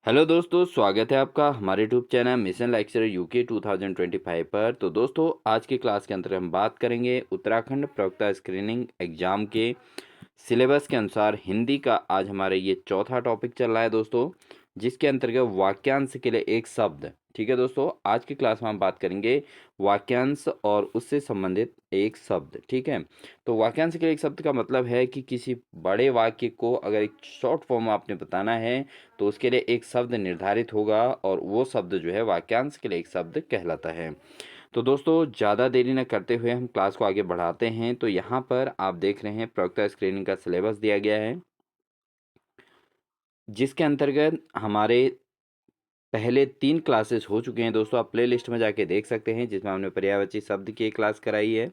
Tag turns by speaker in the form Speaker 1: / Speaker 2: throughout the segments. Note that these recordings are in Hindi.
Speaker 1: हेलो दोस्तों, स्वागत है आपका हमारे YouTube channel mission lecture UK 2025 पर। तो दोस्तों, आज की क्लास के अंतर्गत हम बात करेंगे उत्तराखंड प्रवक्ता स्क्रीनिंग एग्जाम के सिलेबस के अनुसार हिंदी का। आज हमारे ये चौथा टॉपिक चल रहा है दोस्तों, जिसके अंतर्गत वाक्यांश के लिए एक शब्द। ठीक है दोस्तों, आज की क्लास में हम बात करेंगे वाक्यांश और उससे संबंधित एक शब्द। ठीक है, तो वाक्यांश के लिए एक शब्द का मतलब है कि किसी बड़े वाक्य को अगर एक शॉर्ट फॉर्म में आपने बताना है तो उसके लिए एक शब्द निर्धारित होगा और वो शब्द जो है वाक्यांश के लिए एक शब्द कहलाता है। तो दोस्तों, ज़्यादा देरी न करते हुए हम क्लास को आगे बढ़ाते हैं। तो यहाँ पर आप देख रहे हैं प्रवक्ता स्क्रीनिंग का सिलेबस दिया गया है, जिसके अंतर्गत हमारे पहले 3 क्लासेस हो चुके हैं दोस्तों। आप प्ले लिस्ट में जाके देख सकते हैं, जिसमें हमने पर्यायवाची शब्द की एक क्लास कराई है,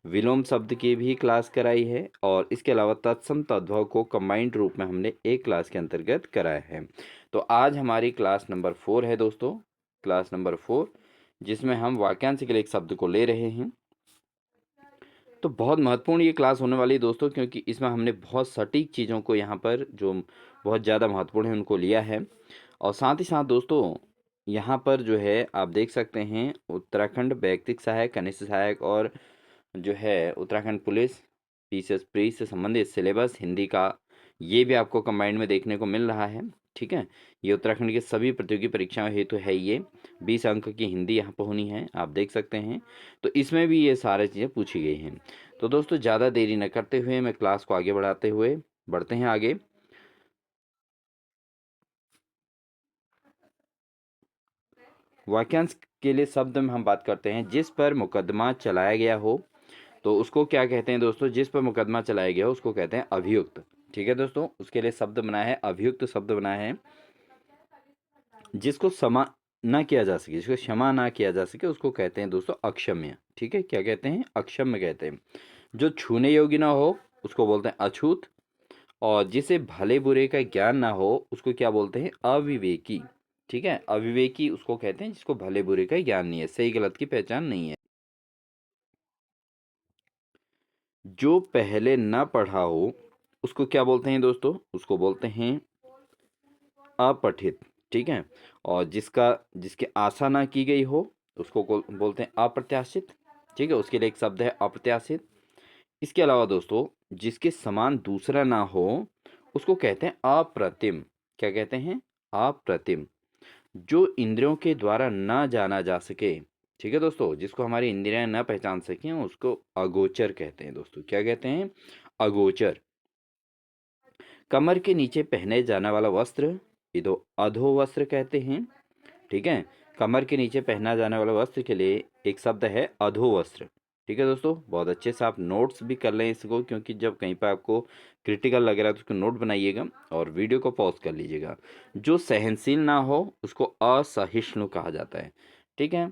Speaker 1: विलोम शब्द की भी क्लास कराई है और इसके अलावा तत्सम तद्भव को कंबाइंड रूप में हमने एक क्लास के अंतर्गत कराया है। तो आज हमारी क्लास नंबर 4 है दोस्तों, क्लास नंबर 4, जिसमें हम वाक्यांश के लिए एक शब्द को ले रहे हैं। तो बहुत महत्वपूर्ण ये क्लास होने वाली है दोस्तों, क्योंकि इसमें हमने बहुत सटीक चीज़ों को यहाँ पर जो बहुत ज़्यादा महत्वपूर्ण है उनको लिया है। और साथ ही साथ दोस्तों, यहाँ पर जो है आप देख सकते हैं उत्तराखंड व्यक्तिक सहायक, कनिष्ठ सहायक और जो है उत्तराखंड पुलिस पीसीएस प्री से संबंधित सिलेबस हिंदी का, ये भी आपको कंबाइंड में देखने को मिल रहा है। ठीक है, ये उत्तराखंड के सभी प्रतियोगी परीक्षाओं हेतु है। ये 20 अंक की हिंदी यहाँ पर होनी है, आप देख सकते हैं। तो इसमें भी ये सारी चीज़ें पूछी गई हैं। तो दोस्तों, ज़्यादा देरी न करते हुए मैं क्लास को आगे बढ़ाते हुए बढ़ते हैं आगे। वाक्यांश के लिए शब्द में हम बात करते हैं जिस पर मुकदमा चलाया गया हो, तो उसको क्या कहते हैं दोस्तों? जिस पर मुकदमा चलाया गया हो उसको कहते हैं अभियुक्त। ठीक है दोस्तों, उसके लिए शब्द बनाया है अभियुक्त, शब्द बनाया है। जिसको क्षमा ना किया जा सके, जिसको क्षमा ना किया जा सके उसको कहते हैं दोस्तों अक्षम्य। ठीक है, क्या कहते हैं? अक्षम्य कहते हैं। जो छूने योग्य ना हो उसको बोलते हैं अछूत, और जिसे भले बुरे का ज्ञान ना हो उसको क्या बोलते हैं? अविवेकी। ठीक है, अविवेकी उसको कहते हैं जिसको भले बुरे का ज्ञान नहीं है, सही गलत की पहचान नहीं है। जो पहले ना पढ़ा हो उसको क्या बोलते हैं दोस्तों? उसको बोलते हैं अपठित। ठीक है, और जिसकी आशा ना की गई हो उसको बोलते हैं अप्रत्याशित। ठीक है, उसके लिए एक शब्द है अप्रत्याशित। इसके अलावा दोस्तों, जिसके समान दूसरा ना हो उसको कहते हैं अप्रतिम। क्या कहते हैं? अप्रतिम। जो इंद्रियों के द्वारा ना जाना जा सके, ठीक है दोस्तों, जिसको हमारी इंद्रियां ना पहचान सकें उसको अगोचर कहते हैं दोस्तों। क्या कहते हैं? अगोचर। कमर के नीचे पहने जाने वाला वस्त्र इधो अधो वस्त्र कहते हैं। ठीक है, कमर के नीचे पहना जाने वाला वस्त्र के लिए एक शब्द है अधो वस्त्र। ठीक है दोस्तों, बहुत अच्छे से आप नोट्स भी कर लें इसको, क्योंकि जब कहीं पर आपको क्रिटिकल लग रहा है तो उसको नोट बनाइएगा और वीडियो को पॉज कर लीजिएगा। जो सहनशील ना हो उसको असहिष्णु कहा जाता है। ठीक है,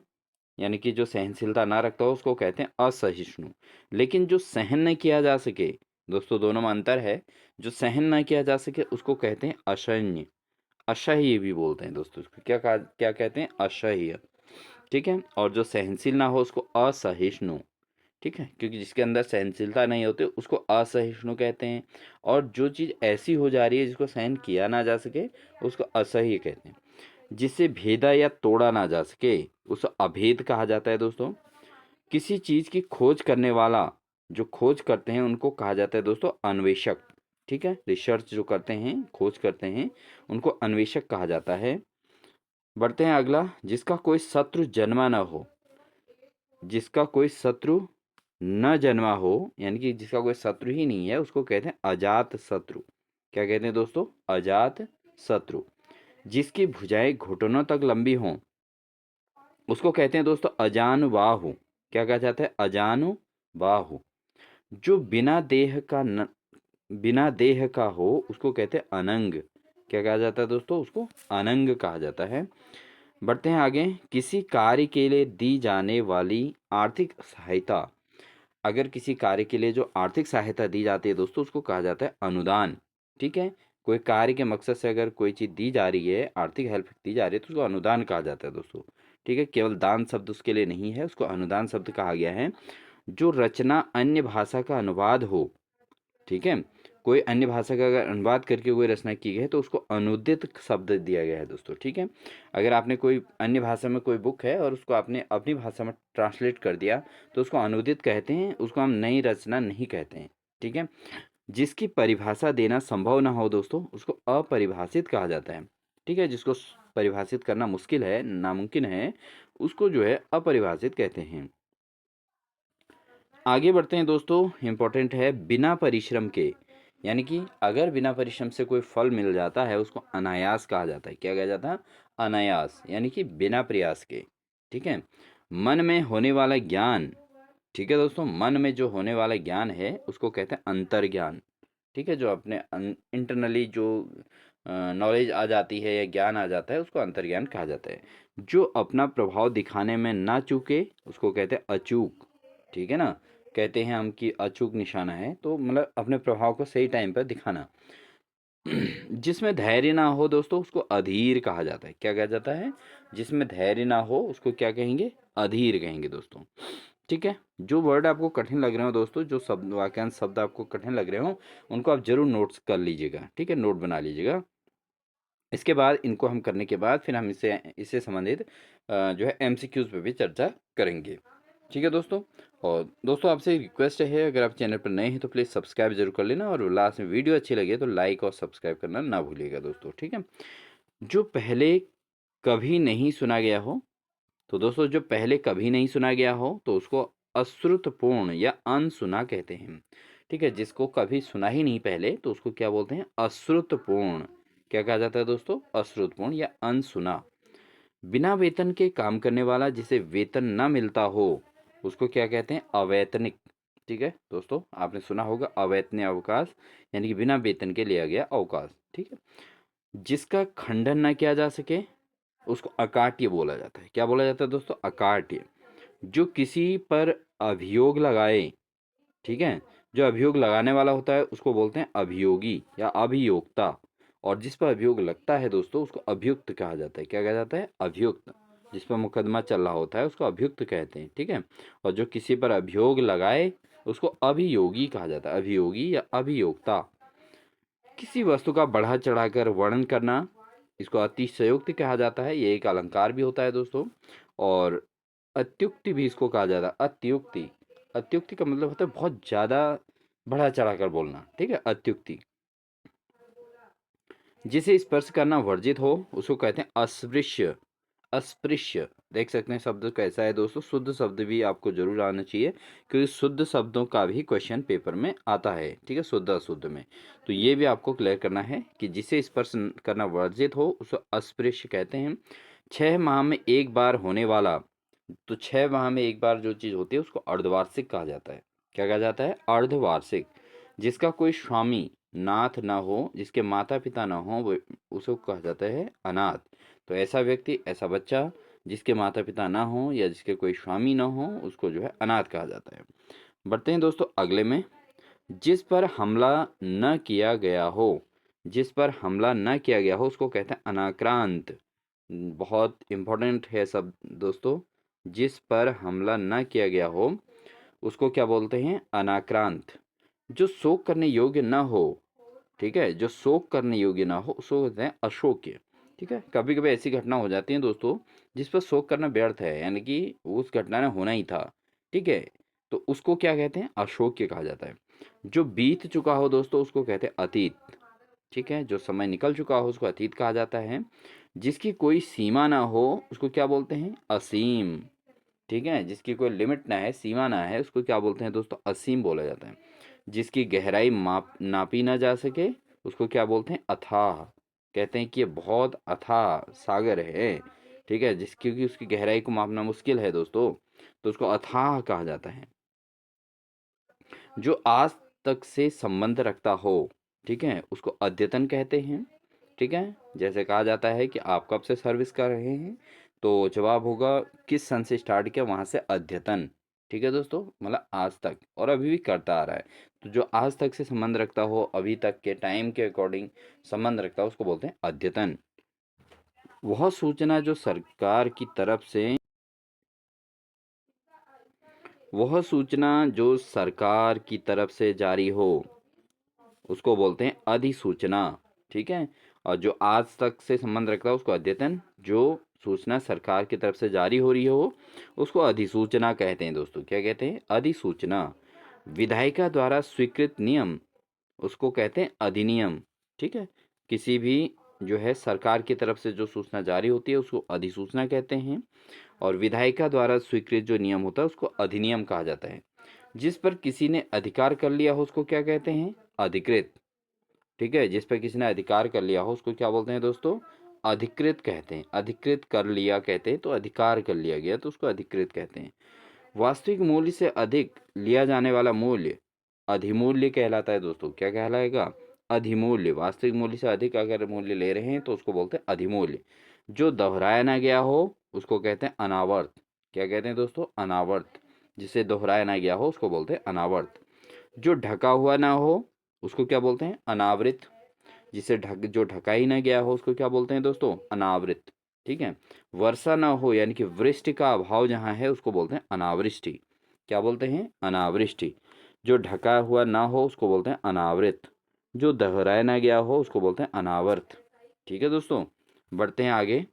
Speaker 1: यानी कि जो सहनशीलता ना रखता हो उसको कहते हैं असहिष्णु। लेकिन जो सहन न किया जा सके दोस्तों, दोनों में अंतर है। जो सहन ना किया जा सके उसको कहते हैं असह्य। असह्य भी बोलते हैं दोस्तों उसको, क्या कहते हैं? असह्य। ठीक है, और जो सहनशील ना हो उसको असहिष्णु। ठीक है, क्योंकि जिसके अंदर सहनशीलता नहीं होती उसको असहिष्णु कहते हैं। और जो चीज़ ऐसी हो जा रही है जिसको सहन किया ना जा सके उसको असह्य कहते हैं। जिसे भेदा या तोड़ा ना जा सके उसे अभेद कहा जाता है दोस्तों। किसी चीज़ की खोज करने वाला, जो खोज करते हैं उनको कहा जाता है दोस्तों अन्वेषक। ठीक है, रिसर्च जो करते हैं, खोज करते हैं, उनको अन्वेषक कहा जाता है। बढ़ते हैं अगला। जिसका कोई शत्रु जन्मा न हो, जिसका कोई शत्रु न जन्मा हो, यानी कि जिसका कोई शत्रु ही नहीं है उसको कहते हैं अजात शत्रु। क्या कहते हैं दोस्तों? अजात शत्रु। जिसकी भुजाएं घुटनों तक लंबी हों उसको कहते हैं दोस्तों अजानुबाहु। क्या कहा जाता है? अजानुबाहु। जो बिना देह का हो उसको कहते हैं अनंग। क्या कहा जाता है दोस्तों? उसको अनंग कहा जाता है। बढ़ते हैं आगे। किसी कार्य के लिए दी जाने वाली आर्थिक सहायता, अगर किसी कार्य के लिए जो आर्थिक सहायता दी जाती है दोस्तों उसको कहा जाता है अनुदान। ठीक है, कोई कार्य के मकसद से अगर कोई चीज़ दी जा रही है, आर्थिक हेल्प दी जा रही है तो उसको अनुदान कहा जाता है दोस्तों। ठीक है, केवल दान शब्द उसके लिए नहीं है, उसको अनुदान शब्द कहा गया है। जो रचना अन्य भाषा का अनुवाद हो, ठीक है, कोई अन्य भाषा का अगर अनुवाद करके कोई रचना की गई है तो उसको अनुदित शब्द दिया गया है दोस्तों, ठीक है। अगर आपने कोई अन्य भाषा में कोई बुक है और उसको आपने अपनी भाषा में ट्रांसलेट कर दिया तो उसको अनुदित कहते हैं, उसको हम नई रचना नहीं कहते हैं, ठीक है। जिसकी परिभाषा देना संभव ना हो दोस्तों उसको अपरिभाषित कहा जाता है, ठीक है। जिसको परिभाषित करना मुश्किल है, नामुमकिन है, उसको जो है अपरिभाषित कहते हैं। आगे बढ़ते हैं दोस्तों, इम्पोर्टेंट है बिना परिश्रम के, यानी कि अगर बिना परिश्रम से कोई फल मिल जाता है उसको अनायास कहा जाता है। क्या कहा जाता है? अनायास, यानी कि बिना प्रयास के, ठीक है। मन में होने वाला ज्ञान, ठीक है दोस्तों, मन में जो होने वाला ज्ञान है उसको कहते हैं अंतर्ज्ञान, ठीक है। जो अपने इंटरनली जो नॉलेज आ जाती है या ज्ञान आ जाता है उसको अंतर्ज्ञान कहा जाता है। जो अपना प्रभाव दिखाने में ना चूके उसको कहते हैं अचूक, ठीक है ना। कहते हैं हम कि अचूक निशाना है, तो मतलब अपने प्रभाव को सही टाइम पर दिखाना। जिसमें धैर्य ना हो दोस्तों उसको अधीर कहा जाता है। क्या कहा जाता है? जिसमें धैर्य ना हो उसको क्या कहेंगे? अधीर कहेंगे दोस्तों, ठीक है। जो वर्ड आपको कठिन लग रहे हो दोस्तों, जो शब्द वाक्यांश शब्द आपको कठिन लग रहे हो उनको आप जरूर नोट्स कर लीजिएगा, ठीक है, नोट बना लीजिएगा। इसके बाद इनको हम करने के बाद फिर हम इससे संबंधित जो है एमसीक्यूज पे भी चर्चा करेंगे, ठीक है दोस्तों। और दोस्तों आपसे रिक्वेस्ट है, अगर आप चैनल पर नए हैं तो प्लीज़ सब्सक्राइब जरूर कर लेना, और लास्ट में वीडियो अच्छी लगे तो लाइक और सब्सक्राइब करना ना भूलिएगा दोस्तों, ठीक है। जो पहले कभी नहीं सुना गया हो, तो दोस्तों जो पहले कभी नहीं सुना गया हो तो उसको अश्रुतपूर्ण या अनसुना कहते हैं, ठीक है। जिसको कभी सुना ही नहीं पहले तो उसको क्या बोलते हैं? अश्रुतपूर्ण। क्या कहा जाता है दोस्तों? अश्रुतपूर्ण या अनसुना। बिना वेतन के काम करने वाला जिसे वेतन न मिलता हो उसको क्या कहते हैं? अवैतनिक, ठीक है दोस्तों। आपने सुना होगा अवैतनिक अवकाश, यानी कि बिना वेतन के लिया गया अवकाश, ठीक है। जिसका खंडन न किया जा सके उसको अकाट्य बोला जाता है। क्या बोला जाता है दोस्तों? अकाट्य। जो किसी पर अभियोग लगाए, ठीक है, जो अभियोग लगाने वाला होता है उसको बोलते हैं अभियोगी या अभियोक्ता, और जिस पर अभियोग लगता है दोस्तों उसको अभियुक्त कहा जाता है। क्या कहा जाता है? अभियुक्त। जिस पर मुकदमा चल रहा होता है उसको अभियुक्त कहते हैं, ठीक है। और जो किसी पर अभियोग लगाए उसको अभियोगी कहा जाता है, अभियोगी या अभियोक्ता। किसी वस्तु का बढ़ा चढ़ाकर वर्णन करना इसको अतिशयोक्ति कहा जाता है, ये एक अलंकार भी होता है दोस्तों। और अत्युक्ति भी इसको कहा जाता है, अत्युक्ति। अत्युक्ति का मतलब होता है बहुत ज़्यादा बढ़ा चढ़ाकर बोलना, ठीक है, अत्युक्ति। जिसे स्पर्श करना वर्जित हो उसको कहते हैं अस्पृश्य। अस्पृश्य, देख सकते हैं शब्द कैसा है दोस्तों। शुद्ध शब्द भी आपको जरूर आना चाहिए, क्योंकि शुद्ध शब्दों का भी क्वेश्चन पेपर में आता है, ठीक है, शुद्ध अशुद्ध में। तो ये भी आपको क्लियर करना है कि जिसे स्पर्श करना वर्जित हो उसको अस्पृश्य कहते हैं। 6 माह में एक बार होने वाला, तो 6 माह में एक बार जो चीज़ होती है उसको अर्धवार्षिक कहा जाता है। क्या कहा जाता है? अर्धवार्षिक। जिसका कोई स्वामी नाथ ना हो, जिसके माता पिता ना हो, वो उसको कहा जाता है अनाथ। तो ऐसा व्यक्ति, ऐसा बच्चा जिसके माता पिता ना हो या जिसके कोई स्वामी ना हो उसको जो है अनाथ कहा जाता है। बढ़ते हैं दोस्तों अगले में। जिस पर हमला न किया गया हो, जिस पर हमला न किया गया हो उसको कहते हैं अनाक्रांत। बहुत इंपॉर्टेंट है सब दोस्तों। जिस पर हमला न किया गया हो उसको क्या बोलते हैं? अनाक्रांत। जो शोक करने योग्य न हो, ठीक है, जो शोक करने योग्य ना हो उसको कहते हैं अशोक्य, ठीक है। कभी कभी ऐसी घटना हो जाती है दोस्तों जिस पर शोक करना व्यर्थ है, यानी कि उस घटना ने होना ही था, ठीक है, तो उसको क्या कहते हैं? अशोक्य कहा जाता है। जो बीत चुका हो दोस्तों उसको कहते हैं अतीत, ठीक है। जो समय निकल चुका हो उसको अतीत कहा जाता है। जिसकी कोई सीमा ना हो उसको क्या बोलते हैं? असीम, ठीक है। जिसकी कोई लिमिट ना है, सीमा ना है, उसको क्या बोलते हैं दोस्तों? असीम बोला जाता है। जिसकी गहराई माप नापी ना जा सके उसको क्या बोलते हैं? अथाह। कहते हैं कि ये बहुत अथाह सागर है, ठीक है, जिस क्योंकि उसकी गहराई को मापना मुश्किल है दोस्तों, तो उसको अथाह कहा जाता है। जो आज तक से संबंध रखता हो, ठीक है, उसको अद्यतन कहते हैं, ठीक है। जैसे कहा जाता है कि आप कब से सर्विस कर रहे हैं, तो जवाब होगा किस सन से स्टार्ट किया, वहाँ से अद्यतन, ठीक है दोस्तों, मतलब आज तक और अभी भी करता आ रहा है। तो जो आज तक से संबंध रखता हो, अभी तक के टाइम के अकॉर्डिंग संबंध रखता हो उसको बोलते हैं अद्यतन। वह सूचना जो सरकार की तरफ से वह सूचना जो सरकार की तरफ से जारी हो, उसको बोलते हैं अधिसूचना। ठीक है, और जो आज तक से संबंध रखता है उसको अद्यतन। जो सूचना सरकार की तरफ से जारी हो रही हो उसको अधिसूचना कहते हैं दोस्तों। क्या कहते हैं? अधिसूचना। विधायिका द्वारा स्वीकृत नियम उसको कहते हैं अधिनियम। ठीक है, किसी भी जो है सरकार की तरफ से जो सूचना जारी होती है उसको अधिसूचना कहते हैं, और विधायिका द्वारा स्वीकृत जो नियम होता है उसको अधिनियम कहा जाता है। जिस पर किसी ने अधिकार कर लिया हो उसको क्या कहते हैं? अधिकृत। ठीक है, जिस पर किसी ने अधिकार कर लिया हो उसको क्या बोलते हैं दोस्तों? अधिकृत कहते हैं। अधिकृत कर लिया कहते हैं, तो अधिकार कर लिया गया तो उसको अधिकृत कहते हैं। वास्तविक मूल्य से अधिक लिया जाने वाला मूल्य अधिमूल्य कहलाता है दोस्तों। क्या कहलाएगा? अधिमूल्य। वास्तविक मूल्य से अधिक अगर मूल्य ले रहे हैं तो उसको बोलते हैं अधिमूल्य। जो दोहराया ना गया हो उसको कहते हैं अनावर्त। क्या कहते हैं दोस्तों? अनावर्त। जिसे दोहराया ना गया हो उसको बोलते हैं अनावर्त। जो ढका हुआ ना हो उसको क्या बोलते हैं? अनावृत। जिसे जो ढका ही ना गया हो उसको क्या बोलते हैं दोस्तों? अनावृत। ठीक है, वर्षा ना हो यानी कि वृष्टि का अभाव जहाँ है उसको बोलते हैं अनावृष्टि। क्या बोलते हैं? अनावृष्टि। जो ढका हुआ ना हो उसको बोलते हैं अनावृत। जो दोहराया ना गया हो उसको बोलते हैं अनावर्त। ठीक है दोस्तों, बढ़ते हैं आगे।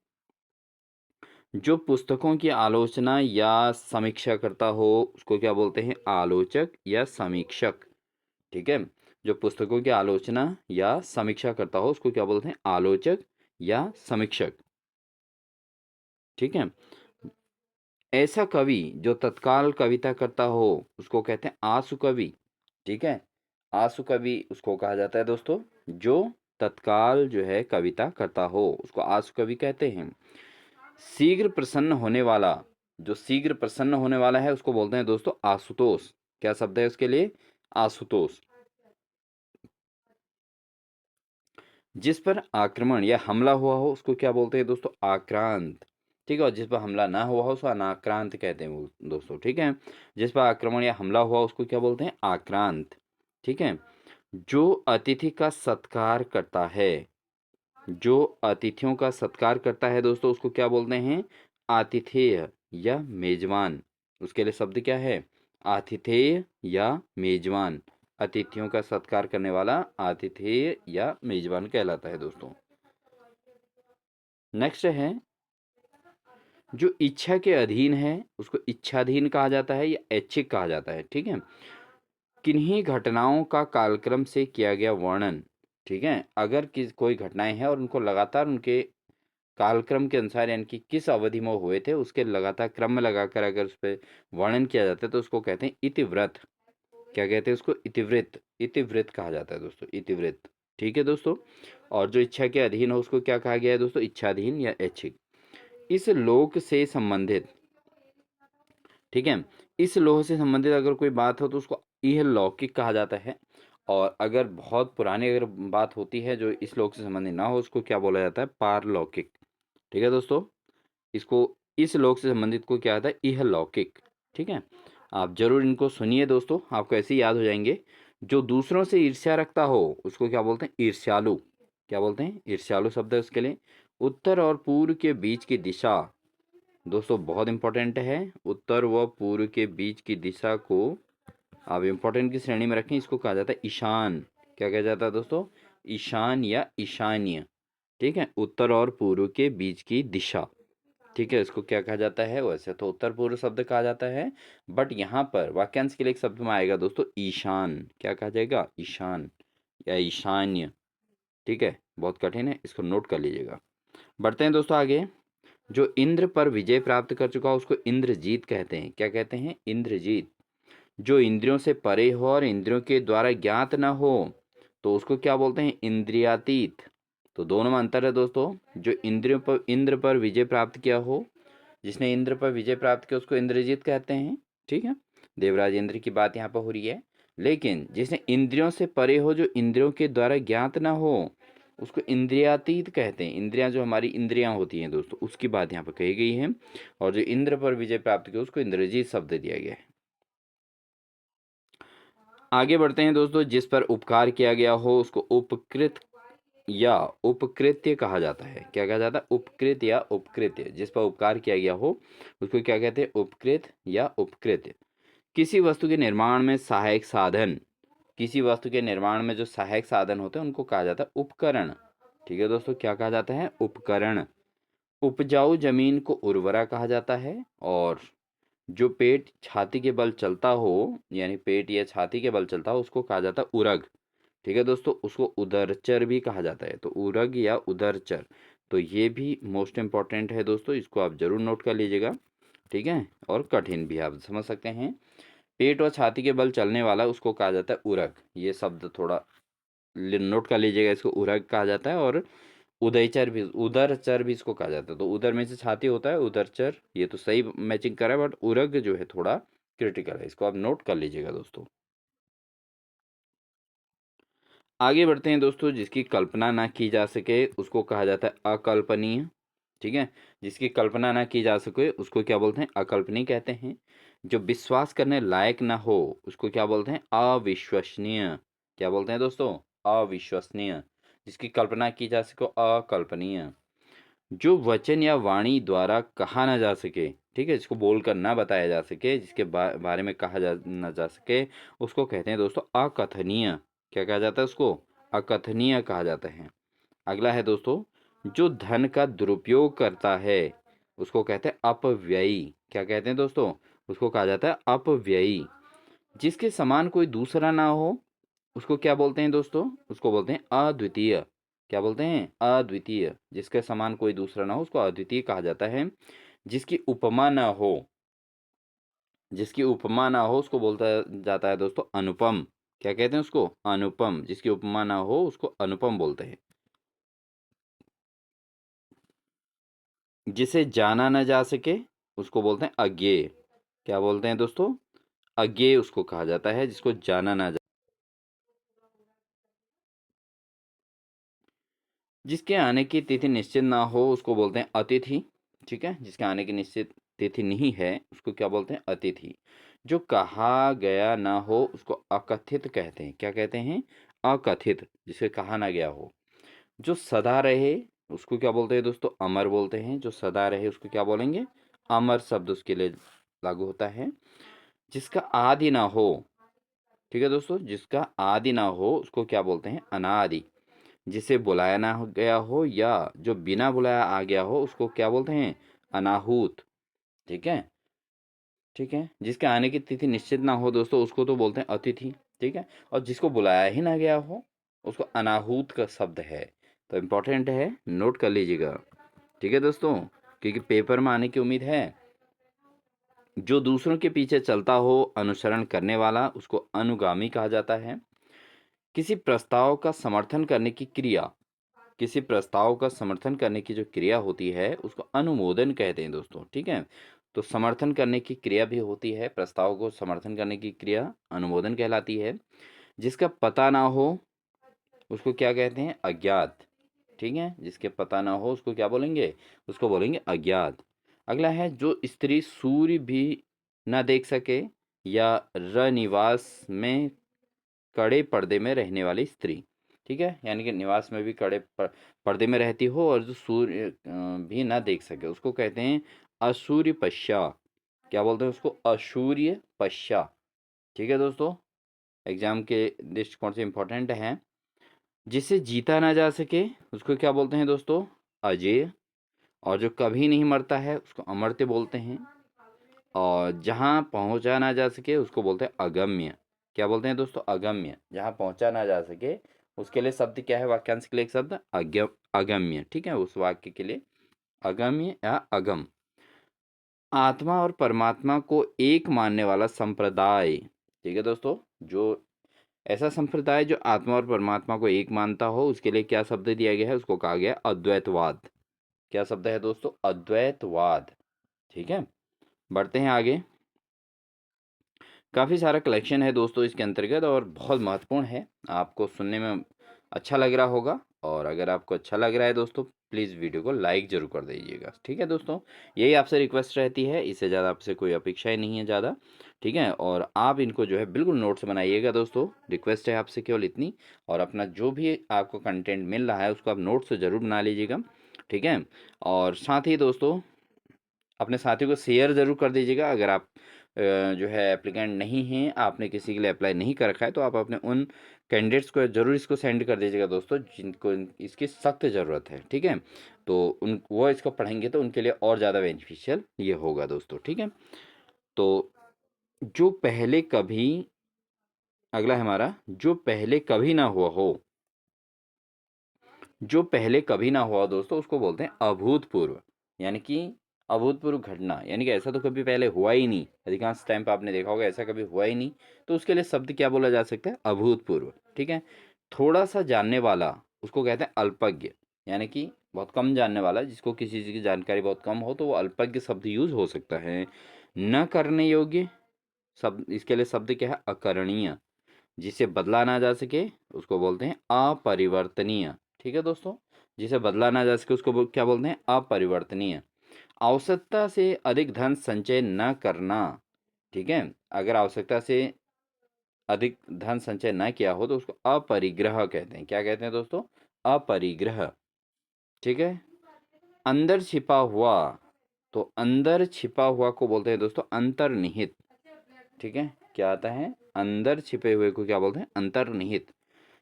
Speaker 1: जो पुस्तकों की आलोचना या समीक्षा करता हो उसको क्या बोलते हैं? आलोचक या समीक्षक। ठीक है, जो पुस्तकों की आलोचना या समीक्षा करता हो उसको क्या बोलते हैं? आलोचक या समीक्षक। ठीक है, ऐसा कवि जो तत्काल कविता करता हो उसको कहते हैं आसु कवि। ठीक है, आसु कवि उसको कहा जाता है दोस्तों जो तत्काल जो है कविता करता हो उसको आसु कवि कहते हैं। शीघ्र प्रसन्न होने वाला, जो शीघ्र प्रसन्न होने वाला है उसको बोलते हैं दोस्तों आशुतोष। क्या शब्द है उसके लिए? आशुतोष। जिस पर आक्रमण या हमला हुआ हो उसको क्या बोलते हैं दोस्तों? आक्रांत। ठीक है, और जिस पर हमला ना हुआ हो उसको अनाक्रांत कहते हैं वो दोस्तों। ठीक है, जिस पर आक्रमण या हमला हुआ उसको क्या बोलते हैं? आक्रांत। ठीक है, जो अतिथि का सत्कार करता है, जो अतिथियों का सत्कार करता है दोस्तों उसको क्या बोलते हैं? आतिथेय या मेजबान। उसके लिए शब्द क्या है? आतिथेय या मेजबान। अतिथियों का सत्कार करने वाला आतिथेय या मेजबान कहलाता है दोस्तों। नेक्स्ट है जो इच्छा के अधीन है उसको इच्छाधीन कहा जाता है या ऐच्छिक कहा जाता है। ठीक है, किन्हीं घटनाओं का कालक्रम से किया गया वर्णन। ठीक है, अगर कोई घटनाएं हैं और उनको लगातार उनके कालक्रम के अनुसार यानी कि किस अवधि में हुए थे उसके लगातार क्रम में लगाकर अगर उस पर वर्णन किया जाता है तो उसको कहते हैं इतिवृत्त। क्या कहते हैं उसको? इतिवृत्त। इतिवृत्त कहा जाता है दोस्तों, इतिवृत्त। ठीक है दोस्तों, और जो इच्छा के अधीन हो उसको क्या कहा गया है दोस्तों? इच्छाधीन या ऐच्छिक। इस लोक से संबंधित, ठीक है, इस लोह से संबंधित अगर कोई बात हो तो उसको यह लौकिक कहा जाता है, और अगर बहुत पुरानी अगर बात होती है जो इस लोक से संबंधित ना हो उसको क्या बोला जाता है? पारलौकिक। ठीक है दोस्तों, इसको इस लोक से संबंधित को क्या आता है? यह लौकिक। ठीक है, आप जरूर इनको सुनिए दोस्तों, आपको ऐसे ही याद हो जाएंगे। जो दूसरों से ईर्ष्या रखता हो उसको क्या बोलते हैं? ईर्ष्यालु। क्या बोलते हैं? ईर्ष्यालु शब्द है उसके लिए। उत्तर और पूर्व के बीच की दिशा दोस्तों बहुत इंपॉर्टेंट है। उत्तर व पूर्व के बीच की दिशा को आप इंपॉर्टेंट की श्रेणी में रखें, इसको कहा जाता है ईशान। क्या कहा जाता है दोस्तों? ईशान या ईशान्य। ठीक है, उत्तर और पूर्व के बीच की दिशा। ठीक है, इसको क्या कहा जाता है? वैसे तो उत्तर पूर्व शब्द कहा जाता है, बट यहाँ पर वाक्यांश के लिए एक शब्द में आएगा दोस्तों ईशान। क्या कहा जाएगा? ईशान या ईशान्य। ठीक है, बहुत कठिन है, इसको नोट कर लीजिएगा। बढ़ते हैं दोस्तों आगे। जो इंद्र पर विजय प्राप्त कर चुका हो उसको इंद्रजीत कहते हैं। क्या कहते हैं? इंद्रजीत। जो इंद्रियों से परे हो और इंद्रियों के द्वारा ज्ञात न हो तो उसको क्या बोलते हैं? इंद्रियातीत। तो दोनों में अंतर है दोस्तों। जो इंद्र पर विजय प्राप्त किया हो, जिसने इंद्र पर विजय प्राप्त किया उसको इंद्रजीत कहते हैं। ठीक है, देवराज इंद्र की बात यहाँ पर हो रही है। लेकिन जिसने इंद्रियों से परे हो, जो इंद्रियों के द्वारा ज्ञात ना हो, उसको इंद्रियातीत कहते हैं। इंद्रियां जो हमारी इंद्रियां होती हैं दोस्तों उसकी बात यहाँ पर कही गई है। और जो इंद्र पर विजय प्राप्त किया उसको इंद्रजीत शब्द दिया गया है। आगे बढ़ते हैं दोस्तों। जिस पर उपकार किया गया हो उसको उपकृत या उपकृत्य कहा जाता है। क्या कहा जाता है? उपकृत या उपकृत्य। जिस पर उपकार किया गया हो उसको क्या कहते हैं? उपकृत या उपकृत्य। किसी वस्तु के निर्माण में सहायक साधन किसी वस्तु के निर्माण में जो सहायक साधन होते हैं उनको कहा जाता है उपकरण। ठीक है दोस्तों, क्या कहा जाता है? उपकरण। उपजाऊ जमीन को उर्वरा कहा जाता है, और जो पेट छाती के बल चलता हो, यानी पेट या छाती के बल चलता हो, उसको कहा जाता है उरग। ठीक है दोस्तों, उसको उदरचर भी कहा जाता है। तो उरग या उदरचर, तो ये भी मोस्ट इम्पॉर्टेंट है दोस्तों, इसको आप जरूर नोट कर लीजिएगा। ठीक है, और कठिन भी आप समझ सकते हैं। पेट और छाती के बल चलने वाला उसको कहा जाता है उरग। ये शब्द थोड़ा नोट कर लीजिएगा, इसको उरग कहा जाता है। और उदरचर भी इसको कहा जाता है। तो उदर में से छाती होता है, उदरचर, ये तो सही मैचिंग कर रहा है, बट उरग जो है थोड़ा क्रिटिकल है, इसको आप नोट कर लीजिएगा दोस्तों। आगे बढ़ते हैं दोस्तों। जिसकी कल्पना ना की जा सके उसको कहा जाता है अकल्पनीय। ठीक है, जिसकी कल्पना ना की जा सके उसको क्या बोलते हैं? अकल्पनीय कहते हैं। जो विश्वास करने लायक ना हो उसको क्या बोलते हैं? अविश्वसनीय। क्या बोलते हैं दोस्तों? अविश्वसनीय। जिसकी कल्पना की जा सके अकल्पनीय। जो वचन या वाणी द्वारा कहा ना जा सके, ठीक है, जिसको बोलकर ना बताया जा सके, जिसके बारे में कहा जा ना जा सके, उसको कहते हैं दोस्तों अकथनीय। क्या कहा जाता है उसको? अकथनीय कहा जाता है। अगला है दोस्तों, जो धन का दुरुपयोग करता है उसको कहते हैं अपव्ययी। क्या कहते हैं दोस्तों? उसको कहा जाता है अपव्ययी। जिसके समान कोई दूसरा ना हो उसको क्या बोलते हैं दोस्तों? उसको बोलते हैं अद्वितीय। क्या बोलते हैं? अद्वितीय। जिसके समान कोई दूसरा ना हो उसको अद्वितीय कहा जाता है। जिसकी उपमा ना हो, जिसकी उपमा ना हो उसको बोलता जाता है दोस्तों अनुपम। क्या कहते हैं उसको? अनुपम। जिसकी उपमा ना हो उसको अनुपम बोलते हैं। जिसे जाना ना जा सके उसको बोलते हैं अज्ञेय। क्या बोलते हैं दोस्तों? अज्ञेय उसको कहा जाता है, जिसको जाना ना जा। जिसके आने की तिथि निश्चित ना हो उसको बोलते हैं अतिथि। ठीक है, जिसके आने की निश्चित तिथि नहीं है उसको क्या बोलते हैं? अतिथि। जो कहा गया ना हो उसको अकथित कहते हैं। क्या कहते हैं? अकथित, जिसे कहा ना गया हो। जो सदा रहे उसको क्या बोलते हैं दोस्तों? अमर बोलते हैं। जो सदा रहे उसको क्या बोलेंगे? अमर शब्द उसके लिए लागू होता है। जिसका आदि ना हो, ठीक है दोस्तों, जिसका आदि ना हो उसको क्या बोलते हैं? अनादि। जिसे बुलाया ना गया हो या जो बिना बुलाया आ गया हो उसको क्या बोलते हैं? अनाहूत। ठीक है, ठीक है। जिसके आने की तिथि निश्चित ना हो दोस्तों उसको तो बोलते हैं अतिथि। ठीक है, और जिसको बुलाया ही ना गया हो उसको अनाहूत का शब्द है। तो इम्पोर्टेंट है, नोट कर लीजिएगा। ठीक है दोस्तों, क्योंकि पेपर में आने की उम्मीद है। जो दूसरों के पीछे चलता हो, अनुसरण करने वाला, उसको अनुगामी कहा जाता है। किसी प्रस्ताव का समर्थन करने की क्रिया, किसी प्रस्ताव का समर्थन करने की जो क्रिया होती है उसको अनुमोदन कहते हैं दोस्तों। ठीक है, तो समर्थन करने की क्रिया भी होती है, प्रस्ताव को समर्थन करने की क्रिया अनुमोदन कहलाती है। जिसका पता ना हो उसको क्या कहते हैं? अज्ञात। ठीक है, जिसके पता ना हो उसको क्या बोलेंगे? उसको बोलेंगे अज्ञात। अगला है, जो स्त्री सूर्य भी ना देख सके या रनिवास में कड़े पर्दे में रहने वाली स्त्री। ठीक है, यानी कि निवास में भी कड़े पर्दे में रहती हो और जो सूर्य भी ना देख सके उसको कहते हैं असूर्य पश्या। क्या बोलते हैं उसको? असूर्य पश्या। ठीक है दोस्तों, एग्जाम के दृष्टिकोण से इंपॉर्टेंट है। जिसे जीता ना जा सके उसको क्या बोलते हैं दोस्तों? अजेय। और जो कभी नहीं मरता है उसको अमर्त्य बोलते हैं। और जहाँ पहुँचा ना जा सके उसको बोलते हैं अगम्य। क्या बोलते हैं दोस्तों? अगम्य। जहाँ पहुँचा ना जा सके उसके लिए शब्द क्या है? वाक्यांश के लिए एक शब्द अगम्य। ठीक है, उस वाक्य के लिए अगम्य या अगम। आत्मा और परमात्मा को एक मानने वाला संप्रदाय। ठीक है दोस्तों, जो ऐसा संप्रदाय जो आत्मा और परमात्मा को एक मानता हो उसके लिए क्या शब्द दिया गया है? उसको कहा गया अद्वैतवाद। क्या शब्द है दोस्तों? अद्वैतवाद। ठीक है, बढ़ते हैं आगे। काफ़ी सारा कलेक्शन है दोस्तों इसके अंतर्गत और बहुत महत्वपूर्ण है, आपको सुनने में अच्छा लग रहा होगा। और अगर आपको अच्छा लग रहा है दोस्तों प्लीज़ वीडियो को लाइक ज़रूर कर दीजिएगा। ठीक है दोस्तों, यही आपसे रिक्वेस्ट रहती है, इससे ज़्यादा आपसे कोई अपेक्षा ही नहीं है ज़्यादा। ठीक है, और आप इनको जो है बिल्कुल नोट्स बनाइएगा दोस्तों, रिक्वेस्ट है आपसे केवल इतनी। और अपना जो भी आपको कंटेंट मिल रहा है उसको आप नोट्स से ज़रूर बना लीजिएगा। ठीक है, और साथ ही दोस्तों अपने साथियों को शेयर ज़रूर कर दीजिएगा। अगर आप जो है एप्लीकेंट नहीं हैं, आपने किसी के लिए अप्लाई नहीं कर रखा है, तो आप अपने उन कैंडिडेट्स को ज़रूर इसको सेंड कर दीजिएगा दोस्तों, जिनको इसकी सख्त ज़रूरत है, ठीक है। तो उन वो इसको पढ़ेंगे तो उनके लिए और ज़्यादा बेनिफिशियल ये होगा दोस्तों, ठीक है। तो जो पहले कभी, अगला है हमारा, जो पहले कभी ना हुआ हो, जो पहले कभी ना हुआ दोस्तों उसको बोलते हैं अभूतपूर्व। यानी कि अभूतपूर्व घटना, यानी कि ऐसा तो कभी पहले हुआ ही नहीं, अधिकांश टाइम पे आपने देखा होगा ऐसा कभी हुआ ही नहीं, तो उसके लिए शब्द क्या बोला जा सकता है, अभूतपूर्व, ठीक है। थोड़ा सा जानने वाला उसको कहते हैं अल्पज्ञ, यानी कि बहुत कम जानने वाला, जिसको किसी चीज़ की जानकारी बहुत कम हो तो वो अल्पज्ञ शब्द यूज हो सकता है। न करने योग्य शब्द, इसके लिए शब्द क्या है, अकरणीय, जिसे बदला ना जा सके उसको बोलते हैं अपरिवर्तनीय, ठीक है दोस्तों। जिसे बदला ना जा सके उसको क्या बोलते हैं, अपरिवर्तनीय। आवश्यकता से अधिक धन संचय न करना, ठीक है। अगर आवश्यकता से अधिक धन संचय न किया हो तो उसको अपरिग्रह कहते हैं। क्या कहते हैं दोस्तों, अपरिग्रह, ठीक है। अंदर छिपा हुआ, तो अंदर छिपा हुआ को बोलते हैं दोस्तों अंतर्निहित, ठीक है। क्या आता है, अंदर छिपे हुए को क्या बोलते हैं, अंतर्निहित।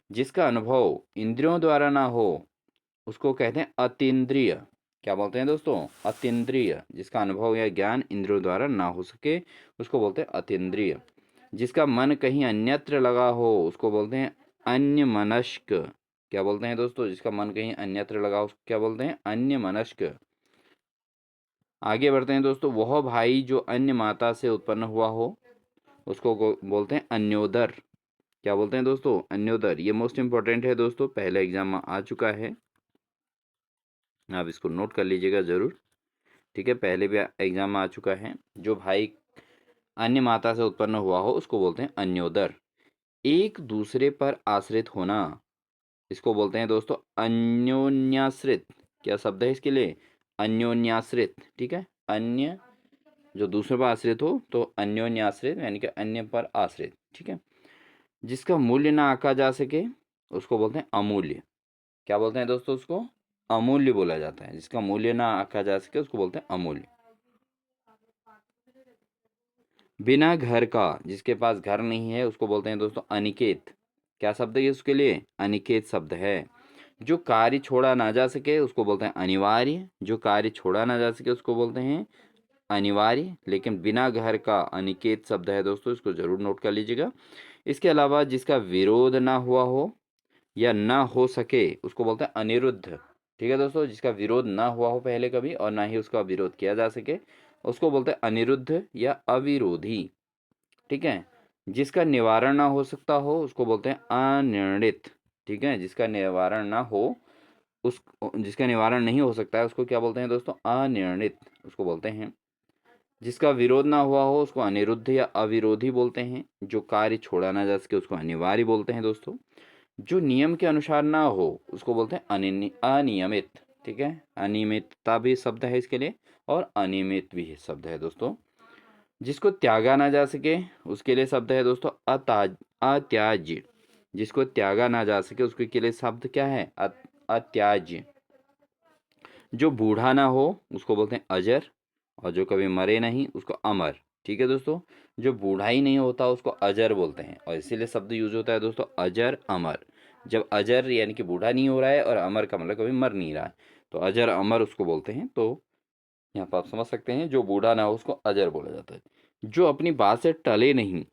Speaker 1: जिसका अनुभव इंद्रियों द्वारा ना हो उसको कहते हैं अतीन्द्रिय। क्या बोलते हैं दोस्तों, अतीन्द्रिय। जिसका अनुभव या ज्ञान इंद्रियों द्वारा ना हो सके उसको बोलते हैं अतीन्द्रिय। जिसका मन कहीं अन्यत्र लगा हो उसको बोलते हैं अन्यमनस्क। क्या बोलते हैं दोस्तों, जिसका मन कहीं अन्यत्र लगा हो उसको क्या बोलते हैं, अन्यमनस्क। आगे बढ़ते हैं दोस्तों, वह भाई जो अन्य माता से उत्पन्न हुआ हो उसको बोलते हैं अन्योदर। क्या बोलते हैं दोस्तों, अन्योदर। ये मोस्ट इंपॉर्टेंट है दोस्तों, पहले एग्जाम में आ चुका है, आप इसको नोट कर लीजिएगा ज़रूर, ठीक है। पहले भी एग्जाम में आ चुका है। जो भाई अन्य माता से उत्पन्न हुआ हो उसको बोलते हैं अन्योदर। एक दूसरे पर आश्रित होना, इसको बोलते हैं दोस्तों अन्योन्याश्रित। क्या शब्द है इसके लिए, अन्योन्याश्रित, ठीक है। अन्य जो दूसरे पर आश्रित हो तो अन्योन्याश्रित, यानी कि अन्य पर आश्रित, ठीक है। जिसका मूल्य ना आंका जा सके उसको बोलते हैं अमूल्य। क्या बोलते हैं दोस्तों, उसको अमूल्य बोला जाता है। जिसका मूल्य ना आंका जा सके उसको बोलते हैं अमूल्य। बिना घर का, जिसके पास घर नहीं है उसको बोलते हैं दोस्तों अनिकेत। क्या शब्द है उसके लिए, अनिकेत शब्द है। जो कार्य छोड़ा ना जा सके उसको बोलते हैं अनिवार्य। जो कार्य छोड़ा ना जा सके उसको बोलते हैं अनिवार्य। लेकिन बिना घर का अनिकेत शब्द है दोस्तों, इसको जरूर नोट कर लीजिएगा। इसके अलावा जिसका विरोध ना हुआ हो या ना हो सके उसको बोलते हैं अनिरुद्ध, ठीक है दोस्तों। जिसका विरोध ना हुआ हो पहले कभी और ना ही उसका विरोध किया जा सके उसको बोलते हैं अनिरुद्ध या अविरोधी, ठीक है। जिसका निवारण ना हो सकता हो उसको बोलते हैं अनिर्णित, ठीक है। जिसका निवारण ना हो, उस जिसका निवारण नहीं हो सकता है उसको क्या बोलते हैं दोस्तों, अनिर्णित उसको बोलते हैं। जिसका विरोध ना हुआ हो उसको अनिरुद्ध या अविरोधी बोलते हैं। जो कार्य छोड़ा ना जा सके उसको अनिवार्य बोलते हैं दोस्तों। जो नियम के अनुसार ना हो उसको बोलते हैं अनियमित, ठीक है। अनियमितता भी शब्द है इसके लिए और अनियमित भी शब्द है दोस्तों। जिसको त्यागा ना जा सके उसके लिए शब्द है दोस्तों अत्याज्य। जिसको त्यागा ना जा सके उसके के लिए शब्द क्या है, अत्याज्य। जो बूढ़ा ना हो उसको बोलते हैं अजर, और जो कभी मरे नहीं उसको अमर, ठीक है दोस्तों। जो बूढ़ा ही नहीं होता उसको अजर बोलते हैं, और इसीलिए शब्द यूज होता है दोस्तों अजर अमर। जब अजर यानी कि बूढ़ा नहीं हो रहा है और अमर का मतलब कभी मर नहीं रहा है, तो अजर अमर उसको बोलते हैं। तो यहाँ पर आप समझ सकते हैं, जो बूढ़ा ना हो उसको अजर बोला जाता है। जो अपनी बात से टले नहीं,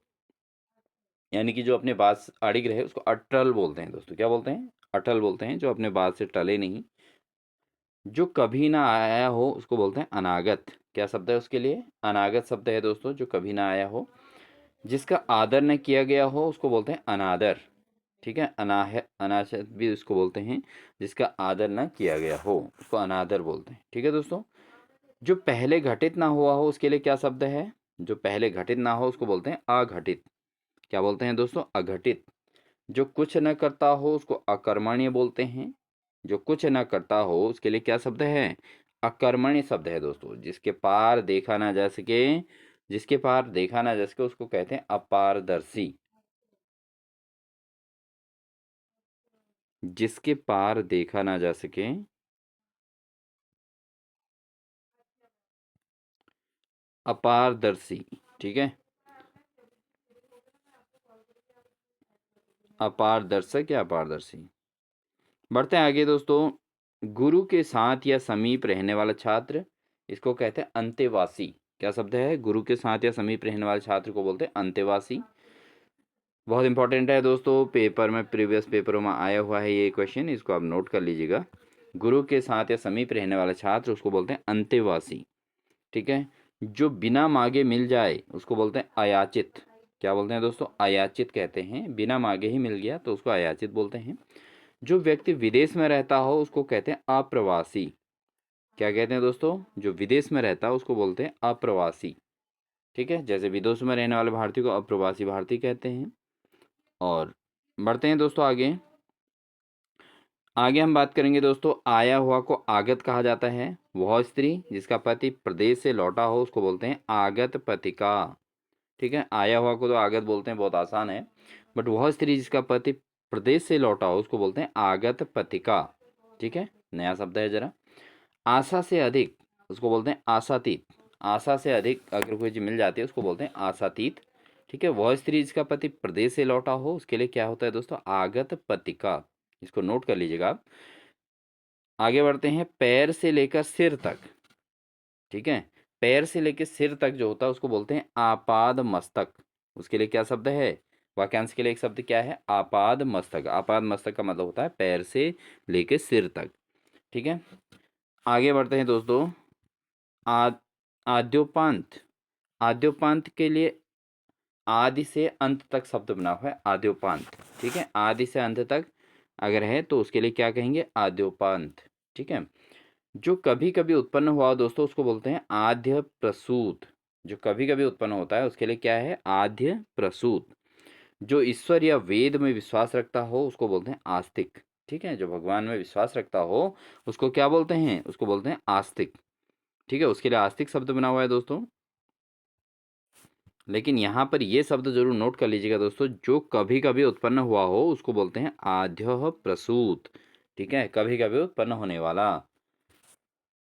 Speaker 1: यानी कि जो अपने बात से अड़िग रहे उसको अटल बोलते हैं दोस्तों। क्या बोलते हैं, अटल बोलते हैं। जो अपने बात से टले नहीं। जो कभी ना आया हो उसको बोलते हैं अनागत। क्या शब्द है उसके लिए, अनागत शब्द है दोस्तों, जो कभी ना आया हो। जिसका आदर न किया गया हो उसको बोलते हैं अनादर, ठीक है। अनाशत भी उसको बोलते हैं, जिसका आदर न किया गया हो उसको अनादर बोलते हैं, ठीक है दोस्तों। जो पहले घटित ना हुआ हो उसके लिए क्या शब्द है, जो पहले घटित ना हो उसको बोलते हैं अघटित। क्या बोलते हैं दोस्तों, अघटित। जो कुछ न करता हो उसको अकर्मण्य बोलते हैं। जो कुछ न करता हो उसके लिए क्या शब्द है, अकर्मण्य शब्द है दोस्तों। जिसके पार देखा ना जा सके, जिसके पार देखा ना जा सके उसको कहते हैं अपारदर्शी। जिसके पार देखा ना जा सके, अपारदर्शी, ठीक है, अपारदर्शक या अपारदर्शी। बढ़ते हैं आगे दोस्तों। गुरु के साथ या समीप रहने वाला छात्र, इसको कहते हैं अंतेवासी। क्या शब्द है? गुरु के साथ या समीप रहने वाले छात्र को बोलते हैं अंतेवासी। बहुत इंपॉर्टेंट है दोस्तों, पेपर में, प्रीवियस पेपरों में आया हुआ है ये क्वेश्चन, इसको आप नोट कर लीजिएगा। गुरु के साथ या समीप रहने वाला छात्र, उसको बोलते हैं अंतेवासी। ठीक है। जो बिना मांगे मिल जाए उसको बोलते हैं अयाचित। क्या बोलते हैं दोस्तों? अयाचित कहते हैं। बिना मांगे ही मिल गया तो उसको अयाचित बोलते हैं। जो व्यक्ति विदेश में रहता हो उसको कहते हैं अप्रवासी। क्या कहते हैं दोस्तों? जो विदेश में रहता है उसको बोलते हैं अप्रवासी। ठीक है, जैसे विदेश में रहने वाले भारतीय को अप्रवासी भारतीय कहते हैं। और बढ़ते हैं दोस्तों आगे। आगे हम बात करेंगे दोस्तों, आया हुआ को आगत कहा जाता है। वह स्त्री जिसका पति प्रदेश से लौटा हो उसको बोलते हैं आगत पतिका। ठीक है, आया हुआ को तो आगत बोलते हैं, बहुत आसान है। बट वह स्त्री जिसका पति प्रदेश से लौटा हो उसको बोलते हैं आगत पतिका। ठीक है, नया शब्द है जरा। आशा से अधिक उसको बोलते हैं आशातीत। आशा से अधिक अगर कोई चीज मिल जाती है उसको बोलते हैं आशातीत। ठीक है, वह स्त्री जिसका पति प्रदेश से लौटा हो उसके लिए क्या होता है दोस्तों? आगत पतिका। इसको नोट कर लीजिएगा आप। आगे बढ़ते हैं। पैर से लेकर सिर तक। ठीक है, पैर से लेकर सिर तक जो होता है उसको बोलते हैं आपाद मस्तक। उसके लिए क्या शब्द है? वाक्यांश के लिए एक शब्द क्या है? आपाद मस्तक। आपाद मस्तक का मतलब होता है पैर से लेकर सिर तक। ठीक है, आगे बढ़ते हैं दोस्तों। आद आद्योपांत। आद्योपांत के लिए आदि से अंत तक शब्द बना हुआ है आद्योपांत। ठीक है, आदि से अंत तक अगर है तो उसके लिए क्या कहेंगे? आद्योपांत। ठीक है, जो कभी कभी उत्पन्न हुआ हो दोस्तों उसको बोलते हैं आद्य प्रसूत। जो कभी कभी उत्पन्न होता है उसके लिए क्या है? आद्य प्रसूत। जो ईश्वर या वेद में विश्वास रखता हो उसको बोलते हैं आस्तिक। ठीक है, जो भगवान में विश्वास रखता हो उसको क्या बोलते हैं? उसको बोलते हैं आस्तिक। ठीक है, उसके लिए आस्तिक शब्द बना हुआ है दोस्तों। लेकिन यहाँ पर ये शब्द जरूर नोट कर लीजिएगा दोस्तों, जो कभी कभी उत्पन्न हुआ हो उसको बोलते हैं आद्य प्रसूत। ठीक है, कभी कभी उत्पन्न होने वाला।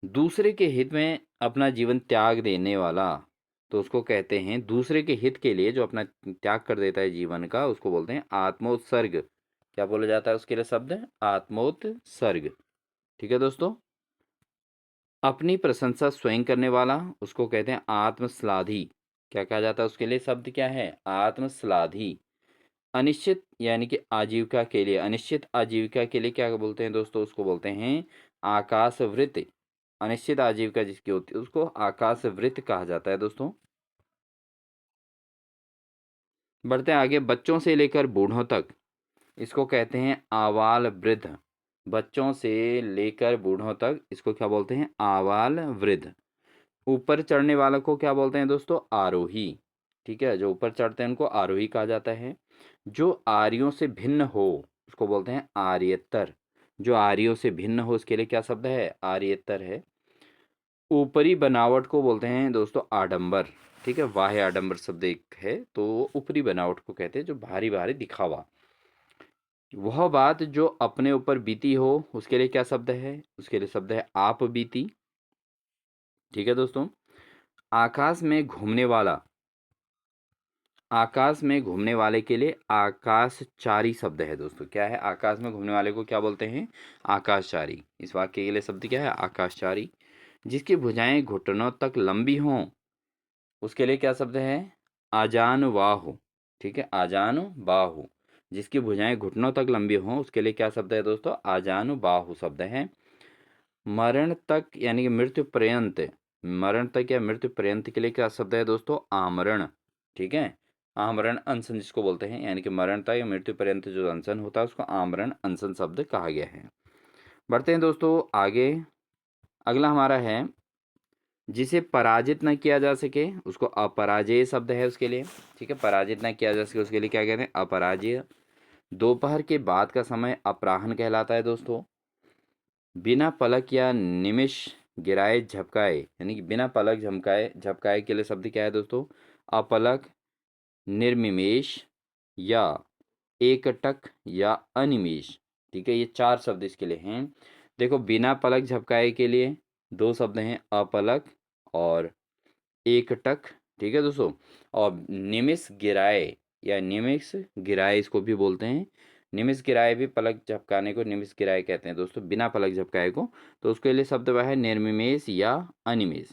Speaker 1: दूसरे के हित में अपना जीवन त्याग देने वाला तो उसको कहते हैं, दूसरे के हित के लिए जो अपना त्याग कर देता है जीवन का उसको बोलते हैं आत्मोत्सर्ग। क्या बोला जाता है उसके लिए शब्द? आत्मोत्सर्ग। ठीक है दोस्तों। अपनी प्रशंसा स्वयं करने वाला उसको कहते हैं आत्मश्लाघी। क्या कहा जाता है उसके लिए? शब्द क्या है? आत्मश्लाघी। अनिश्चित यानी कि आजीविका के लिए, अनिश्चित आजीविका के लिए क्या बोलते हैं दोस्तों? उसको बोलते हैं आकाशवृत्त। अनिश्चित आजीविका जिसकी होती है उसको आकाशवृत्त कहा जाता है दोस्तों। बढ़ते हैं आगे। बच्चों से लेकर बूढ़ों तक इसको कहते हैं आवाल वृद्ध। बच्चों से लेकर बूढ़ों तक इसको क्या बोलते हैं? आवाल वृद्ध। ऊपर चढ़ने वालों को क्या बोलते हैं दोस्तों? आरोही। ठीक है, जो ऊपर चढ़ते हैं उनको आरोही कहा जाता है। जो आर्यों से भिन्न हो उसको बोलते हैं आर्येतर। जो आर्यों से भिन्न हो उसके लिए क्या शब्द है? आर्येतर है। ऊपरी बनावट को बोलते हैं दोस्तों आडंबर। ठीक है, वाह्य आडंबर शब्द एक है, तो ऊपरी बनावट को कहते हैं जो भारी भारी दिखावा। वह बात जो अपने ऊपर बीती हो उसके लिए क्या शब्द है? उसके लिए शब्द है आप बीती। ठीक है दोस्तों। आकाश में घूमने वाला, आकाश में घूमने वाले के लिए आकाशचारी शब्द है दोस्तों। क्या है? आकाश में घूमने वाले को क्या बोलते हैं? आकाशचारी। इस वाक्य के लिए शब्द क्या है? आकाशचारी। जिसकी भुजाएं घुटनों तक लंबी हों उसके लिए क्या शब्द है? आजान बाहु। ठीक है, आजान बाहु। जिसकी भुजाएं घुटनों तक लंबी हों उसके लिए क्या शब्द है दोस्तों? आजान बाहु शब्द है। मरण तक यानी कि मृत्यु पर्यंत, मरण तक या मृत्यु पर्यंत के लिए क्या शब्द है दोस्तों? आमरण। ठीक है, आमरण अनशन जिसको बोलते हैं, यानी कि मरण तक या मृत्यु पर्यंत जो अनशन होता है उसको आमरण अनशन शब्द कहा गया है। बढ़ते हैं दोस्तों आगे। अगला हमारा है, जिसे पराजित न किया जा सके उसको अपराजेय शब्द है उसके लिए। ठीक है, पराजित न किया जा सके उसके लिए क्या कहते हैं? अपराजेय। दोपहर के बाद का समय अपराह्न कहलाता है दोस्तों। बिना पलक या निमिष गिराए झपकाए, यानी कि बिना पलक झमकाए, झपकाए के लिए शब्द क्या है दोस्तों? अपलक, निर्निमेष या एकटक या अनिमेष। ठीक है, ये चार शब्द इसके लिए हैं। देखो, बिना पलक झपकाए के लिए दो शब्द हैं, अपलक और एकटक ठीक है दोस्तों। और निमिष गिराए या निमिष गिराए इसको भी बोलते हैं। निमिष गिराए भी पलक झपकाने को निमिष गिराए कहते हैं दोस्तों, बिना पलक झपकाए को। तो उसके लिए शब्द वह है निर्निमेष या अनिमेष।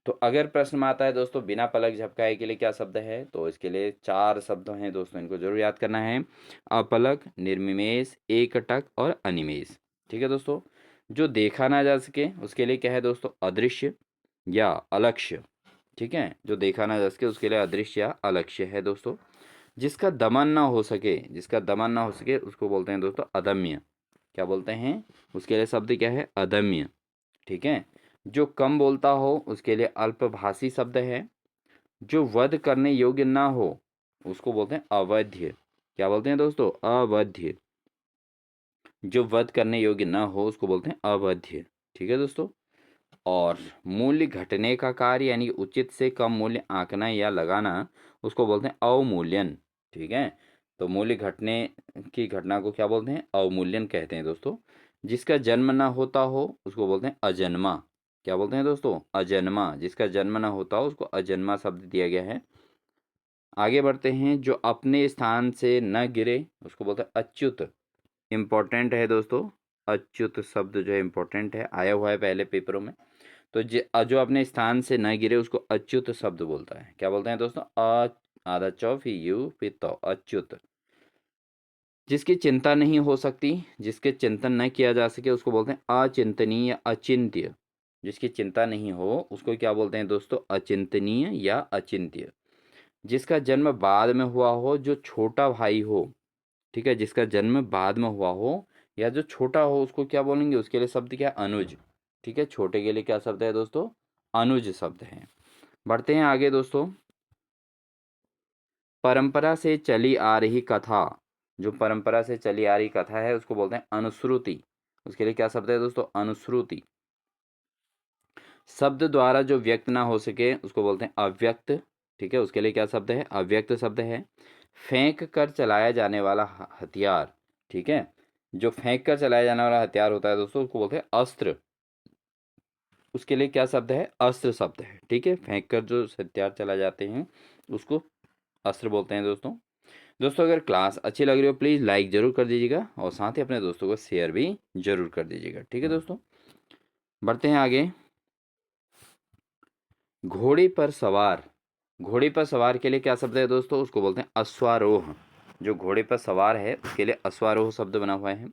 Speaker 1: तो अगर प्रश्न में आता है दोस्तों बिना पलक झपकाए के लिए क्या शब्द है, तो इसके लिए 4 शब्द हैं दोस्तों, इनको जरूर याद करना है। अपलक, निर्निमेष, एकटक और अनिमेष। ठीक है दोस्तों। जो देखा ना जा सके उसके लिए क्या है दोस्तों, अदृश्य या अलक्ष्य। ठीक है, जो देखा ना जा सके उसके लिए अदृश्य या अलक्ष्य है दोस्तों। जिसका दमन ना हो सके, जिसका दमन ना हो सके उसको बोलते हैं दोस्तों अदम्य। क्या बोलते हैं, उसके लिए शब्द क्या है, अदम्य। ठीक है। जो कम बोलता हो उसके लिए अल्पभाषी शब्द है। जो वध करने योग्य ना हो उसको बोलते हैं अवध्य। क्या बोलते हैं दोस्तों, अवध्य। जो वध करने योग्य ना हो उसको बोलते हैं अवध्य। ठीक है दोस्तों। और मूल्य घटने का कार्य यानी उचित से कम मूल्य आंकना या लगाना उसको बोलते हैं अवमूल्यन। ठीक है। तो मूल्य घटने की घटना को क्या बोलते हैं, अवमूल्यन कहते हैं दोस्तों। जिसका जन्म ना होता हो उसको बोलते हैं अजन्मा। क्या बोलते हैं दोस्तों, अजन्मा। जिसका जन्म ना होता हो उसको अजन्मा शब्द दिया गया है। आगे बढ़ते हैं। जो अपने स्थान से न गिरे उसको बोलते हैं अच्युत। इम्पोर्टेंट है दोस्तों, अच्युत शब्द जो है इम्पोर्टेंट है, आया हुआ है पहले पेपरों में। तो जो अपने स्थान से न गिरे उसको अच्युत शब्द बोलता है। क्या बोलते हैं दोस्तों, आधा चौ फिर यू फिर तो, अच्युत। जिसकी चिंता नहीं हो सकती, जिसके चिंतन न किया जा सके उसको बोलते हैं अचिंतनीय या अचिंत्य। जिसकी चिंता नहीं हो उसको क्या बोलते हैं दोस्तों, अचिंतनीय या अचिंत्य। जिसका जन्म बाद में हुआ हो, जो छोटा भाई हो। ठीक है, जिसका जन्म बाद में हुआ हो या जो छोटा हो उसको क्या बोलेंगे, उसके लिए शब्द क्या है, अनुज। ठीक है, छोटे के लिए क्या शब्द है दोस्तों, अनुज शब्द है। बढ़ते हैं आगे दोस्तों। परंपरा से चली आ रही कथा, जो परंपरा से चली आ रही कथा है उसको बोलते हैं अनुश्रुति। उसके लिए क्या शब्द है दोस्तों, अनुश्रुति। शब्द द्वारा जो व्यक्त ना हो सके उसको बोलते हैं अव्यक्त। ठीक है, उसके लिए क्या शब्द है, अव्यक्त शब्द है। फेंक कर चलाया जाने वाला हथियार। ठीक है, जो फेंक कर चलाया जाने वाला हथियार होता है दोस्तों उसको बोलते हैं अस्त्र। उसके लिए क्या शब्द है, अस्त्र शब्द है। ठीक है, फेंक कर जो हथियार चलाए जाते हैं उसको अस्त्र बोलते हैं दोस्तों। दोस्तों अगर क्लास अच्छी लग रही हो प्लीज़ लाइक ज़रूर कर दीजिएगा और साथ ही अपने दोस्तों को शेयर भी ज़रूर कर दीजिएगा। ठीक है दोस्तों, बढ़ते हैं आगे। घोड़े पर सवार, घोड़े पर सवार के लिए क्या शब्द है दोस्तों, उसको बोलते हैं अश्वारोह। जो घोड़े पर सवार है उसके लिए अश्वारोह शब्द बना हुआ है।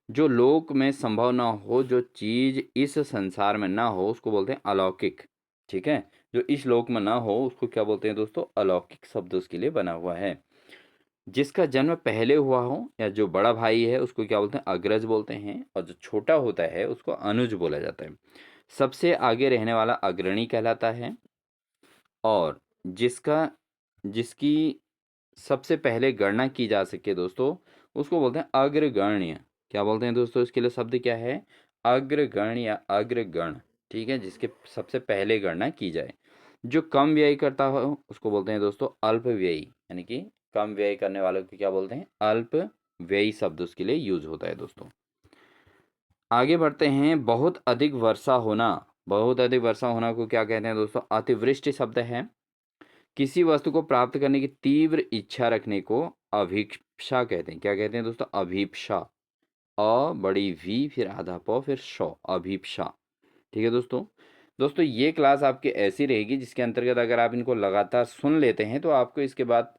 Speaker 1: जो लोक में संभव ना हो, जो चीज इस संसार में ना हो उसको बोलते हैं अलौकिक। ठीक है, जो इस लोक में ना हो उसको क्या बोलते हैं दोस्तों, अलौकिक शब्द उसके लिए बना हुआ है। जिसका जन्म पहले हुआ हो या जो बड़ा भाई है उसको क्या बोलते हैं, अग्रज बोलते हैं। और जो छोटा होता है उसको अनुज बोला जाता है। सबसे आगे रहने वाला अग्रणी कहलाता है। और जिसका जिसकी सबसे पहले गणना की जा सके दोस्तों उसको बोलते हैं अग्रगण्य। क्या बोलते हैं दोस्तों, इसके लिए शब्द क्या है, अग्रगण्य या अग्रगण। ठीक है, जिसके सबसे पहले गणना की जाए। जो कम व्यय करता हो उसको बोलते हैं दोस्तों अल्प व्ययी, यानी कि कम व्यय करने वालों को क्या बोलते हैं, अल्प व्ययी शब्द उसके लिए यूज होता है दोस्तों। आगे बढ़ते हैं। बहुत अधिक वर्षा होना, बहुत अधिक वर्षा होना को क्या कहते हैं दोस्तों, अतिवृष्टि शब्द है। किसी वस्तु को प्राप्त करने की तीव्र इच्छा रखने को अभिप्सा कहते हैं। क्या कहते हैं दोस्तों, अभिप्सा। अ बड़ी वी फिर आधा प फिर श, अभिप्सा। ठीक है दोस्तों। दोस्तों ये क्लास आपकी ऐसी रहेगी जिसके अंतर्गत अगर आप इनको लगातार सुन लेते हैं तो आपको इसके बाद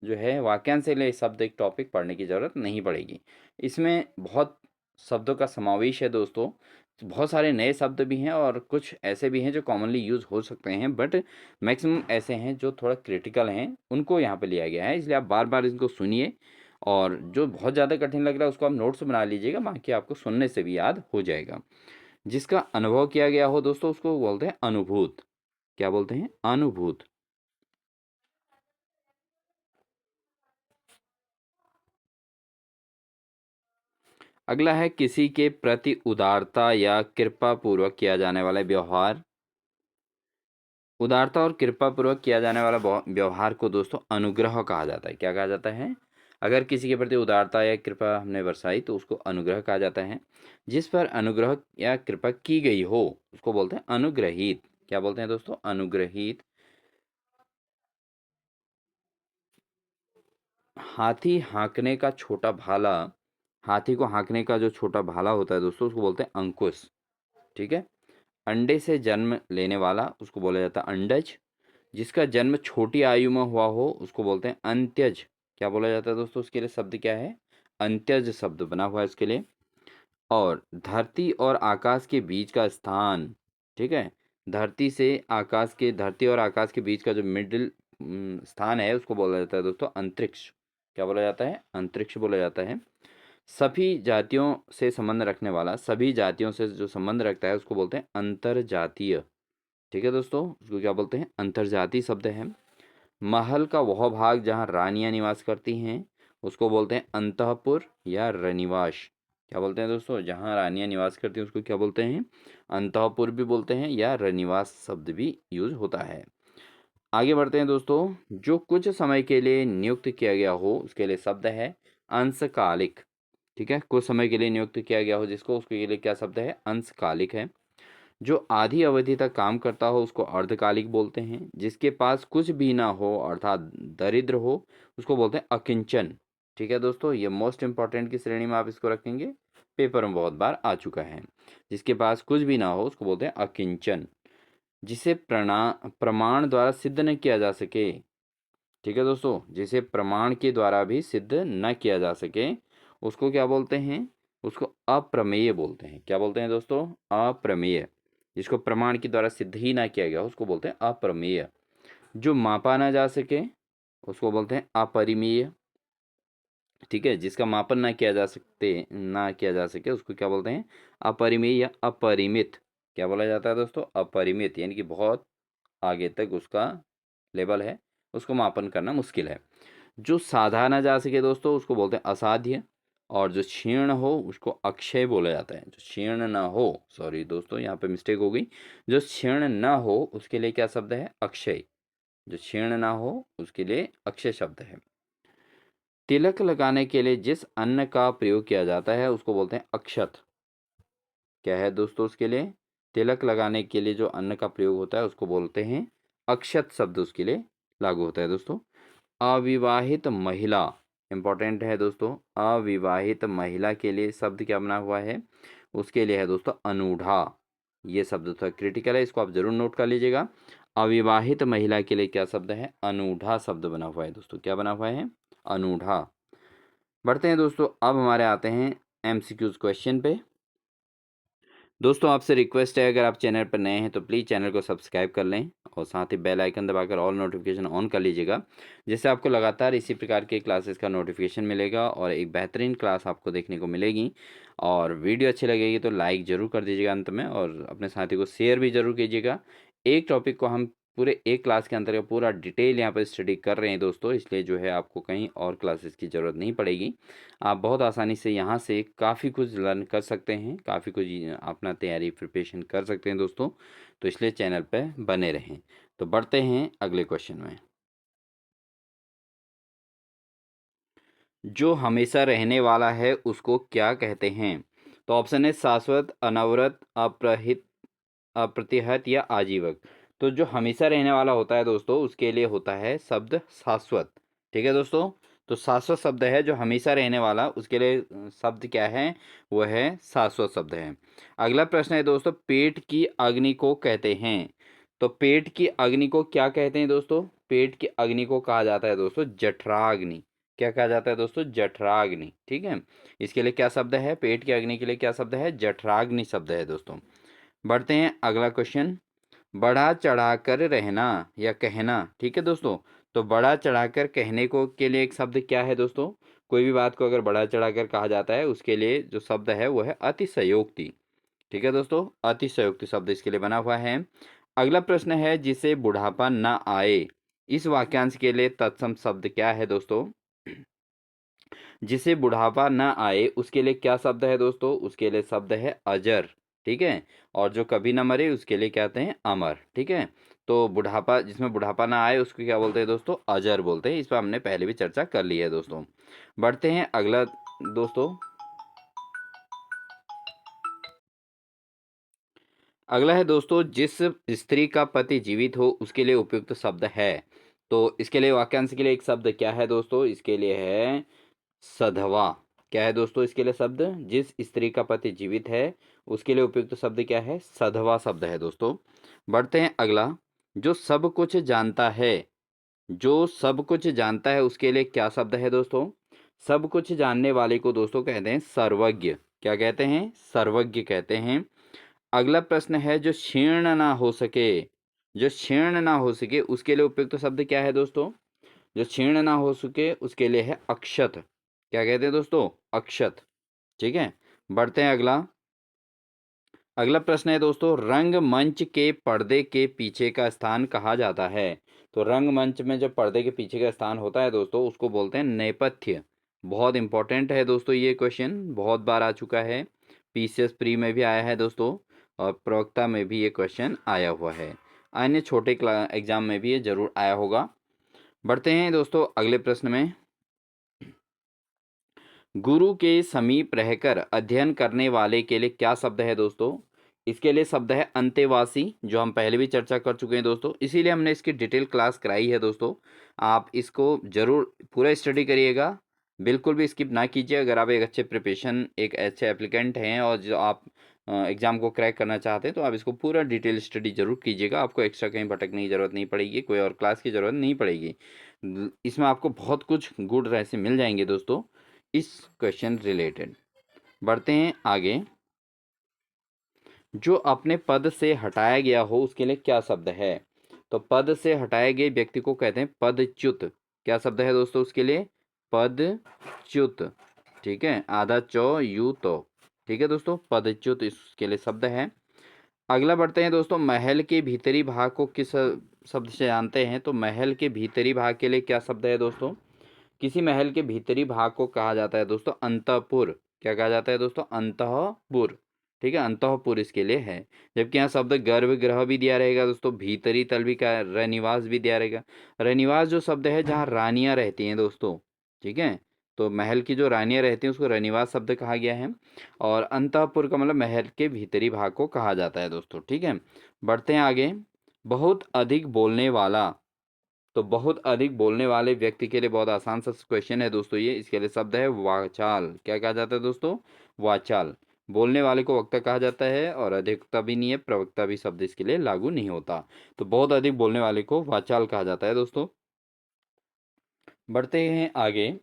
Speaker 1: जो है वाक्यांश से ले शब्द एक टॉपिक पढ़ने की ज़रूरत नहीं पड़ेगी। इसमें बहुत शब्दों का समावेश है दोस्तों। बहुत सारे नए शब्द भी हैं और कुछ ऐसे भी हैं जो कॉमनली यूज़ हो सकते हैं, बट मैक्सिमम ऐसे हैं जो थोड़ा क्रिटिकल हैं, उनको यहाँ पे लिया गया है। इसलिए आप बार बार इनको सुनिए और जो बहुत ज़्यादा कठिन लग रहा है उसको आप नोट्स बना लीजिएगा, बाकी आपको सुनने से भी याद हो जाएगा। जिसका अनुभव किया गया हो दोस्तों उसको बोलते हैं अनुभूत। क्या बोलते हैं, अनुभूत। अगला है किसी के प्रति उदारता या कृपा पूर्वक किया जाने वाला व्यवहार। उदारता और कृपा पूर्वक किया जाने वाला व्यवहार को दोस्तों अनुग्रह कहा जाता है। क्या कहा जाता है, अगर किसी के प्रति उदारता या कृपा हमने बरसाई तो उसको अनुग्रह कहा जाता है। जिस पर अनुग्रह या कृपा की गई हो उसको बोलते हैं अनुग्रहित। क्या बोलते हैं दोस्तों, अनुग्रहित। हाथी हाँकने का छोटा भाला, हाथी को हाँकने का जो छोटा भाला होता है दोस्तों, उसको बोलते हैं अंकुश। ठीक है। अंडे से जन्म लेने वाला, उसको बोला जाता है अंडज। जिसका जन्म छोटी आयु में हुआ हो, उसको बोलते हैं अंत्यज। क्या बोला जाता है दोस्तों उसके लिए? शब्द क्या है? अंत्यज शब्द बना हुआ है इसके लिए। और धरती और आकाश के बीच का स्थान, ठीक है, धरती और आकाश के बीच का जो मिडिल स्थान है, उसको बोला जाता है दोस्तों अंतरिक्ष। क्या बोला जाता है? अंतरिक्ष बोला जाता है। सभी जातियों से संबंध रखने वाला, सभी जातियों से जो संबंध रखता है, उसको बोलते हैं अंतरजातीय। ठीक है दोस्तों, उसको क्या बोलते हैं? अंतरजातीय शब्द है। महल का वह भाग जहाँ रानियां निवास करती हैं, उसको बोलते हैं अंतःपुर या रनिवास। क्या बोलते हैं दोस्तों? जहाँ रानियां निवास करती हैं उसको क्या बोलते हैं? अंतःपुर भी बोलते हैं या रनिवास शब्द भी यूज होता है। आगे बढ़ते हैं दोस्तों। जो कुछ समय के लिए नियुक्त किया गया हो, उसके लिए शब्द है अंशकालिक। ठीक है, कुछ समय के लिए नियुक्त किया गया हो जिसको, उसके लिए क्या शब्द है? अंशकालिक है। जो आधी अवधि तक काम करता हो, उसको अर्धकालिक बोलते हैं। जिसके पास कुछ भी ना हो, अर्थात दरिद्र हो, उसको बोलते हैं अकिंचन। ठीक है दोस्तों, ये मोस्ट इंपॉर्टेंट की श्रेणी में आप इसको रखेंगे, पेपर में बहुत बार आ चुका है। जिसके पास कुछ भी ना हो, उसको बोलते हैं अकिंचन। जिसे प्रमाण द्वारा सिद्ध न किया जा सके। ठीक है दोस्तों, जिसे प्रमाण के द्वारा भी सिद्ध न किया जा सके, उसको क्या बोलते हैं? उसको अप्रमेय बोलते हैं। क्या बोलते हैं दोस्तों? अप्रमेय। जिसको प्रमाण के द्वारा सिद्ध ही ना किया गया, उसको बोलते हैं अप्रमेय। जो मापा ना जा सके, उसको बोलते हैं अपरिमेय। ठीक है, जिसका मापन ना किया जा सके, उसको क्या बोलते हैं? अपरिमेय या अपरिमित। क्या बोला जाता है दोस्तों? अपरिमित, यानी कि बहुत आगे तक उसका लेवल है, उसको मापन करना मुश्किल है। जो साधा ना जा सके दोस्तों, उसको बोलते हैं असाध्य। और जो क्षीण हो, उसको अक्षय बोला जाता है। जो क्षीण ना हो, सॉरी दोस्तों यहाँ पे मिस्टेक हो गई, जो क्षीण ना हो उसके लिए क्या शब्द है? अक्षय। जो क्षीण ना हो उसके लिए अक्षय शब्द है। तिलक लगाने के लिए जिस अन्न का प्रयोग किया जाता है, उसको बोलते हैं अक्षत। क्या है दोस्तों उसके लिए? तिलक लगाने के लिए जो अन्न का प्रयोग होता है, उसको बोलते हैं अक्षत शब्द, उसके लिए लागू होता है दोस्तों। अविवाहित महिला, इंपॉर्टेंट है दोस्तों। अविवाहित महिला के लिए शब्द क्या बना हुआ है? उसके लिए है दोस्तों अनूढ़ा। ये शब्द थोड़ा क्रिटिकल है, इसको आप जरूर नोट कर लीजिएगा। अविवाहित महिला के लिए क्या शब्द है? अनूढ़ा शब्द बना हुआ है दोस्तों। क्या बना हुआ है? अनूढ़ा। बढ़ते हैं दोस्तों, अब हमारे आते हैं एमसीक्यूज क्वेश्चन पे। दोस्तों आपसे रिक्वेस्ट है, अगर आप चैनल पर नए हैं तो प्लीज़ चैनल को सब्सक्राइब कर लें और साथ ही बेल आइकन दबाकर ऑल नोटिफिकेशन ऑन कर लीजिएगा, जिससे आपको लगातार इसी प्रकार के क्लासेस का नोटिफिकेशन मिलेगा और एक बेहतरीन क्लास आपको देखने को मिलेगी। और वीडियो अच्छी लगेगी तो लाइक ज़रूर कर दीजिएगा अंत में, और अपने साथी को शेयर भी ज़रूर कीजिएगा। एक टॉपिक को हम पूरे एक क्लास के अंतर्गत पूरा डिटेल यहाँ पर स्टडी कर रहे हैं दोस्तों, इसलिए जो है आपको कहीं और क्लासेस की ज़रूरत नहीं पड़ेगी। आप बहुत आसानी से यहाँ से काफ़ी कुछ लर्न कर सकते हैं, काफ़ी कुछ अपना तैयारी प्रिपरेशन कर सकते हैं दोस्तों। तो इसलिए चैनल पे बने रहें। तो बढ़ते हैं अगले क्वेश्चन में। जो हमेशा रहने वाला है उसको क्या कहते हैं? तो ऑप्शन है शाश्वत, अनवरत, अप्रतिहत या आजीवक। तो जो हमेशा रहने वाला होता है दोस्तों, उसके लिए होता है शब्द शाश्वत। ठीक है दोस्तों, तो शाश्वत शब्द है जो हमेशा रहने वाला, उसके लिए शब्द क्या है? वो है शाश्वत शब्द है। अगला प्रश्न है दोस्तों, पेट की अग्नि को कहते हैं। तो पेट की अग्नि को क्या कहते हैं दोस्तों? पेट की अग्नि को कहा जाता है दोस्तों जठराग्नि। क्या कहा जाता है दोस्तों? जठराग्नि। ठीक है, इसके लिए क्या शब्द है? पेट की अग्नि के लिए क्या शब्द है? जठराग्नि शब्द है दोस्तों। बढ़ते हैं अगला क्वेश्चन। बढ़ा चढ़ाकर रहना या कहना। ठीक है दोस्तों, तो बढ़ा चढ़ाकर कहने को के लिए एक शब्द क्या है दोस्तों? कोई भी बात को अगर बढ़ा चढ़ाकर कहा जाता है, उसके लिए जो शब्द है वो है अतिशयोक्ति। ठीक है दोस्तों, अतिशयोक्ति शब्द इसके लिए बना हुआ है। अगला प्रश्न है, जिसे बुढ़ापा न आए। इस वाक्यांश के लिए तत्सम शब्द क्या है दोस्तों? जिसे बुढ़ापा न आए, उसके लिए क्या शब्द है दोस्तों? उसके लिए शब्द है अजर। ठीक है, और जो कभी न मरे उसके लिए क्या कहते हैं? अमर। ठीक है, तो बुढ़ापा, जिसमें बुढ़ापा ना आए उसको क्या बोलते हैं दोस्तों? अजर बोलते हैं। इस पर हमने पहले भी चर्चा कर ली है दोस्तों। बढ़ते हैं अगला दोस्तों। अगला है दोस्तों, जिस स्त्री का पति जीवित हो उसके लिए उपयुक्त शब्द है। तो इसके लिए वाक्यांश के लिए एक शब्द क्या है दोस्तों, इसके लिए है सधवा। क्या है दोस्तों इसके लिए शब्द, जिस स्त्री का पति जीवित है उसके लिए उपयुक्त शब्द क्या है, सधवा शब्द है दोस्तों। बढ़ते हैं अगला, जो सब कुछ जानता है, जो सब कुछ जानता है उसके लिए क्या शब्द है दोस्तों, सब कुछ जानने वाले को दोस्तों कहते हैं सर्वज्ञ। क्या कहते हैं, सर्वज्ञ कहते हैं। अगला प्रश्न है, जो क्षीर्ण ना हो सके, जो क्षीर्ण ना हो सके उसके लिए उपयुक्त शब्द क्या है दोस्तों, जो क्षीण ना हो सके उसके लिए है अक्षत। क्या कहते हैं दोस्तों, अक्षत। ठीक है, बढ़ते हैं अगला। अगला प्रश्न है दोस्तों, रंगमंच के पर्दे के पीछे का स्थान कहा जाता है। तो रंगमंच में जो पर्दे के पीछे का स्थान होता है दोस्तों उसको बोलते हैं नेपथ्य। बहुत इंपॉर्टेंट है दोस्तों, ये क्वेश्चन बहुत बार आ चुका है, पीसीएस प्री में भी आया है दोस्तों, और प्रवक्ता में भी ये क्वेश्चन आया हुआ है, अन्य छोटे एग्जाम में भी ये जरूर आया होगा। बढ़ते हैं दोस्तों अगले प्रश्न में। गुरु के समीप रहकर अध्ययन करने वाले के लिए क्या शब्द है दोस्तों, इसके लिए शब्द है अंतेवासी, जो हम पहले भी चर्चा कर चुके हैं दोस्तों, इसीलिए हमने इसकी डिटेल क्लास कराई है दोस्तों। आप इसको जरूर पूरा स्टडी करिएगा, बिल्कुल भी स्किप ना कीजिए। अगर आप एक अच्छे प्रिपरेशन, एक अच्छे एप्लीकेंट हैं और जो आप एग्ज़ाम को क्रैक करना चाहते हैं तो आप इसको पूरा डिटेल स्टडी जरूर कीजिएगा। आपको एक्स्ट्रा कहीं भटकने की ज़रूरत नहीं पड़ेगी, कोई और क्लास की ज़रूरत नहीं पड़ेगी। इसमें आपको बहुत कुछ गुड रहस्य मिल जाएंगे दोस्तों इस क्वेश्चन रिलेटेड। बढ़ते हैं आगे, जो अपने पद से हटाया गया हो उसके लिए क्या शब्द है। तो पद से हटाए गए व्यक्ति को कहते हैं पदच्युत। क्या शब्द है दोस्तों उसके लिए, पदच्युत। ठीक है, आधा चौ यू तो, ठीक है दोस्तों, पदच्युत इसके लिए शब्द है। अगला बढ़ते हैं दोस्तों, महल के भीतरी भाग को किस शब्द से जानते हैं। तो महल के भीतरी भाग के लिए क्या शब्द है दोस्तों, किसी महल के भीतरी भाग को कहा जाता है दोस्तों अंतःपुर। क्या कहा जाता है दोस्तों, अंतःपुर। ठीक है, अंतःपुर इसके लिए है। जबकि यहाँ शब्द गर्भगृह भी दिया रहेगा दोस्तों, भीतरी तल भी का रनिवास भी दिया रहेगा। रनिवास जो शब्द है जहाँ रानियाँ रहती हैं दोस्तों, ठीक है, तो महल की जो रानियाँ रहती हैं उसको रनिवास शब्द कहा गया है। और अंतःपुर का मतलब महल के भीतरी भाग को कहा जाता है दोस्तों। ठीक है, बढ़ते हैं आगे। बहुत अधिक बोलने वाला, तो बहुत अधिक बोलने वाले व्यक्ति के लिए बहुत आसान सा क्वेश्चन है दोस्तों ये, इसके लिए शब्द है वाचाल। क्या कहा जाता है दोस्तों, वाचाल। बोलने वाले को वक्ता कहा जाता है, और अधिकता भी नहीं है, प्रवक्ता भी शब्द इसके लिए लागू नहीं होता। तो बहुत अधिक बोलने वाले को वाचाल कहा जाता है दोस्तों। बढ़ते हैं आगे,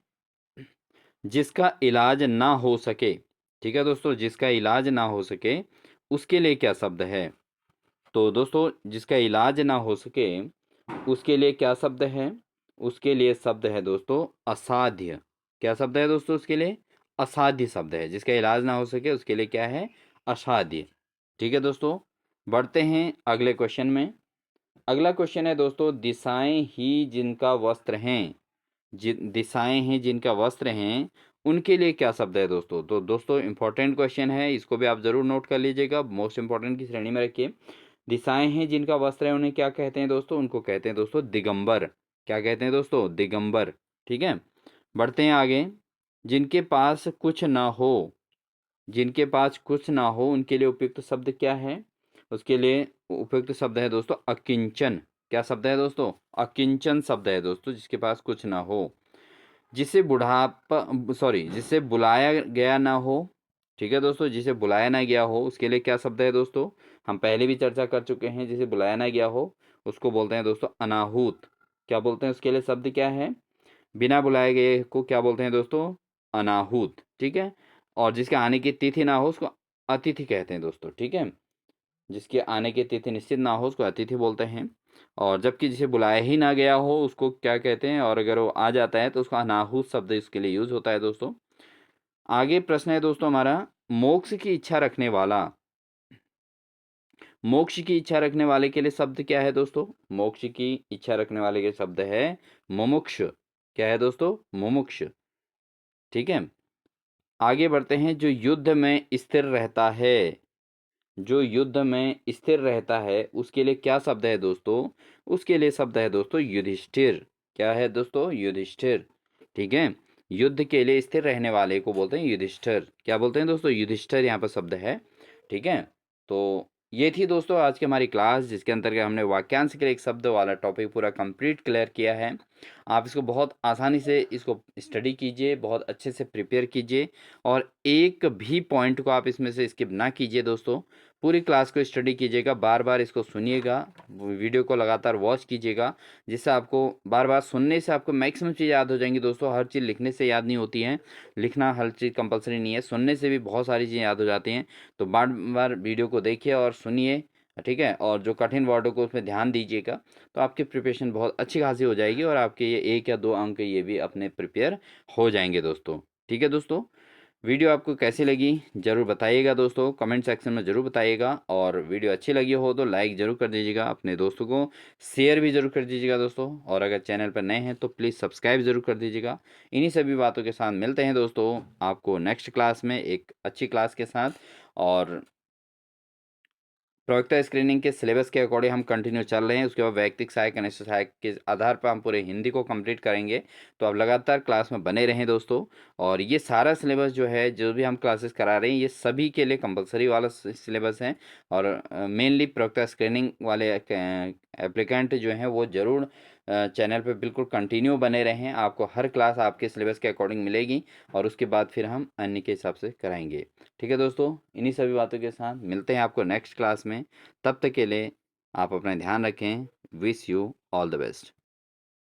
Speaker 1: जिसका इलाज ना हो सके। ठीक है दोस्तों, जिसका इलाज ना हो सके उसके लिए क्या शब्द है। तो दोस्तों जिसका इलाज ना हो सके उसके लिए क्या शब्द है, उसके लिए शब्द है दोस्तों असाध्य। क्या शब्द है दोस्तों उसके लिए, असाध्य शब्द है। जिसका इलाज ना हो सके उसके लिए क्या है, असाध्य। ठीक है दोस्तों, बढ़ते हैं अगले क्वेश्चन में। अगला क्वेश्चन है दोस्तों, दिशाएं ही जिनका वस्त्र हैं, दिशाएं हैं जिनका वस्त्र हैं उनके लिए क्या शब्द है दोस्तों। तो दोस्तों इंपॉर्टेंट क्वेश्चन है, इसको भी आप जरूर नोट कर लीजिएगा, मोस्ट इंपॉर्टेंट की श्रेणी में रखिए। दिशाएं हैं जिनका वस्त्र है उन्हें क्या कहते हैं दोस्तों, उनको कहते हैं दोस्तों दिगंबर। क्या कहते हैं दोस्तों, दिगंबर। ठीक है, बढ़ते हैं आगे। जिनके पास कुछ ना हो, जिनके पास कुछ ना हो उनके लिए उपयुक्त शब्द क्या है, उसके लिए उपयुक्त शब्द है दोस्तों अकिंचन। क्या शब्द है दोस्तों, अकिंचन शब्द है दोस्तों, जिसके पास कुछ ना हो। जिसे बुढ़ापा, सॉरी, जिसे बुलाया गया ना हो। ठीक है दोस्तों, जिसे बुलाया ना गया हो उसके लिए क्या शब्द है दोस्तों, हम पहले भी चर्चा कर चुके हैं। जिसे बुलाया ना गया हो उसको बोलते हैं दोस्तों अनाहूत। क्या बोलते हैं उसके लिए शब्द क्या है, बिना बुलाए गए को क्या बोलते हैं दोस्तों, अनाहूत। ठीक है, और जिसके आने की तिथि ना हो उसको अतिथि कहते हैं दोस्तों। ठीक है, जिसके आने की तिथि निश्चित ना हो उसको अतिथि बोलते हैं। और जबकि जिसे बुलाया ही ना गया हो उसको क्या कहते हैं, और अगर वो आ जाता है तो उसका अनाहूत शब्द इसके लिए यूज होता है दोस्तों। आगे प्रश्न है दोस्तों हमारा, मोक्ष की इच्छा रखने वाला, मोक्ष की इच्छा रखने वाले के लिए शब्द क्या है दोस्तों, मोक्ष की इच्छा रखने वाले के शब्द है मुमुक्ष। क्या है दोस्तों, मुमुक्ष। ठीक है, आगे बढ़ते हैं। जो युद्ध में स्थिर रहता है, जो युद्ध में स्थिर रहता है उसके लिए क्या शब्द है दोस्तों, उसके लिए शब्द है दोस्तों युधिष्ठिर। क्या है दोस्तों, युधिष्ठिर। ठीक है, युद्ध के लिए स्थिर रहने वाले को बोलते हैं युधिष्ठिर। क्या बोलते हैं दोस्तों, युधिष्ठिर यहाँ पर शब्द है। ठीक है, तो ये थी दोस्तों आज की हमारी क्लास, जिसके अंतर्गत हमने वाक्यांश के लिए एक शब्द वाला टॉपिक पूरा कंप्लीट क्लियर किया है। आप इसको बहुत आसानी से इसको स्टडी कीजिए, बहुत अच्छे से प्रिपेयर कीजिए और एक भी पॉइंट को आप इसमें से स्किप ना कीजिए दोस्तों। पूरी क्लास को स्टडी कीजिएगा, बार-बार इसको सुनिएगा, वीडियो को लगातार वॉच कीजिएगा, जिससे आपको बार-बार सुनने से आपको मैक्सिमम चीज़ याद हो जाएँगी दोस्तों। हर चीज़ लिखने से याद नहीं होती है, लिखना हर चीज़ कंपल्सरी नहीं है, सुनने से भी बहुत सारी चीज़ें याद हो जाती हैं। तो बार-बार वीडियो को देखिए और सुनिए, ठीक है? और जो कठिन वर्डों को उसमें ध्यान दीजिएगा, तो आपकी प्रिपरेशन बहुत अच्छी खासी हो जाएगी और आपके ये 1 या 2 अंक ये भी अपने प्रिपेयर हो जाएँगे दोस्तों। ठीक है दोस्तों? वीडियो आपको कैसी लगी ज़रूर बताइएगा दोस्तों, कमेंट सेक्शन में ज़रूर बताइएगा और वीडियो अच्छी लगी हो तो लाइक ज़रूर कर दीजिएगा, अपने दोस्तों को शेयर भी ज़रूर कर दीजिएगा दोस्तों, और अगर चैनल पर नए हैं तो प्लीज़ सब्सक्राइब ज़रूर कर दीजिएगा। इन्हीं सभी बातों के साथ मिलते हैं दोस्तों आपको नेक्स्ट क्लास में एक अच्छी क्लास के साथ। और प्रवक्ता स्क्रीनिंग के सिलेबस के अकॉर्डिंग हम कंटिन्यू चल रहे हैं, उसके बाद वैयक्तिक सहायक अनिष्ट सहायक के आधार पर हम पूरे हिंदी को कंप्लीट करेंगे। तो आप लगातार क्लास में बने रहें दोस्तों। और ये सारा सिलेबस जो है, जो भी हम क्लासेस करा रहे हैं, ये सभी के लिए कंपलसरी वाला सिलेबस है। और मेनली प्रवक्ता स्क्रीनिंग वाले एप्लीकेंट जो हैं वो ज़रूर चैनल पे बिल्कुल कंटिन्यू बने रहें, आपको हर क्लास आपके सिलेबस के अकॉर्डिंग मिलेगी और उसके बाद फिर हम अन्य के हिसाब से कराएंगे। ठीक है दोस्तों, इन्हीं सभी बातों के साथ मिलते हैं आपको नेक्स्ट क्लास में। तब तक के लिए आप अपना ध्यान रखें। Wish you all the best.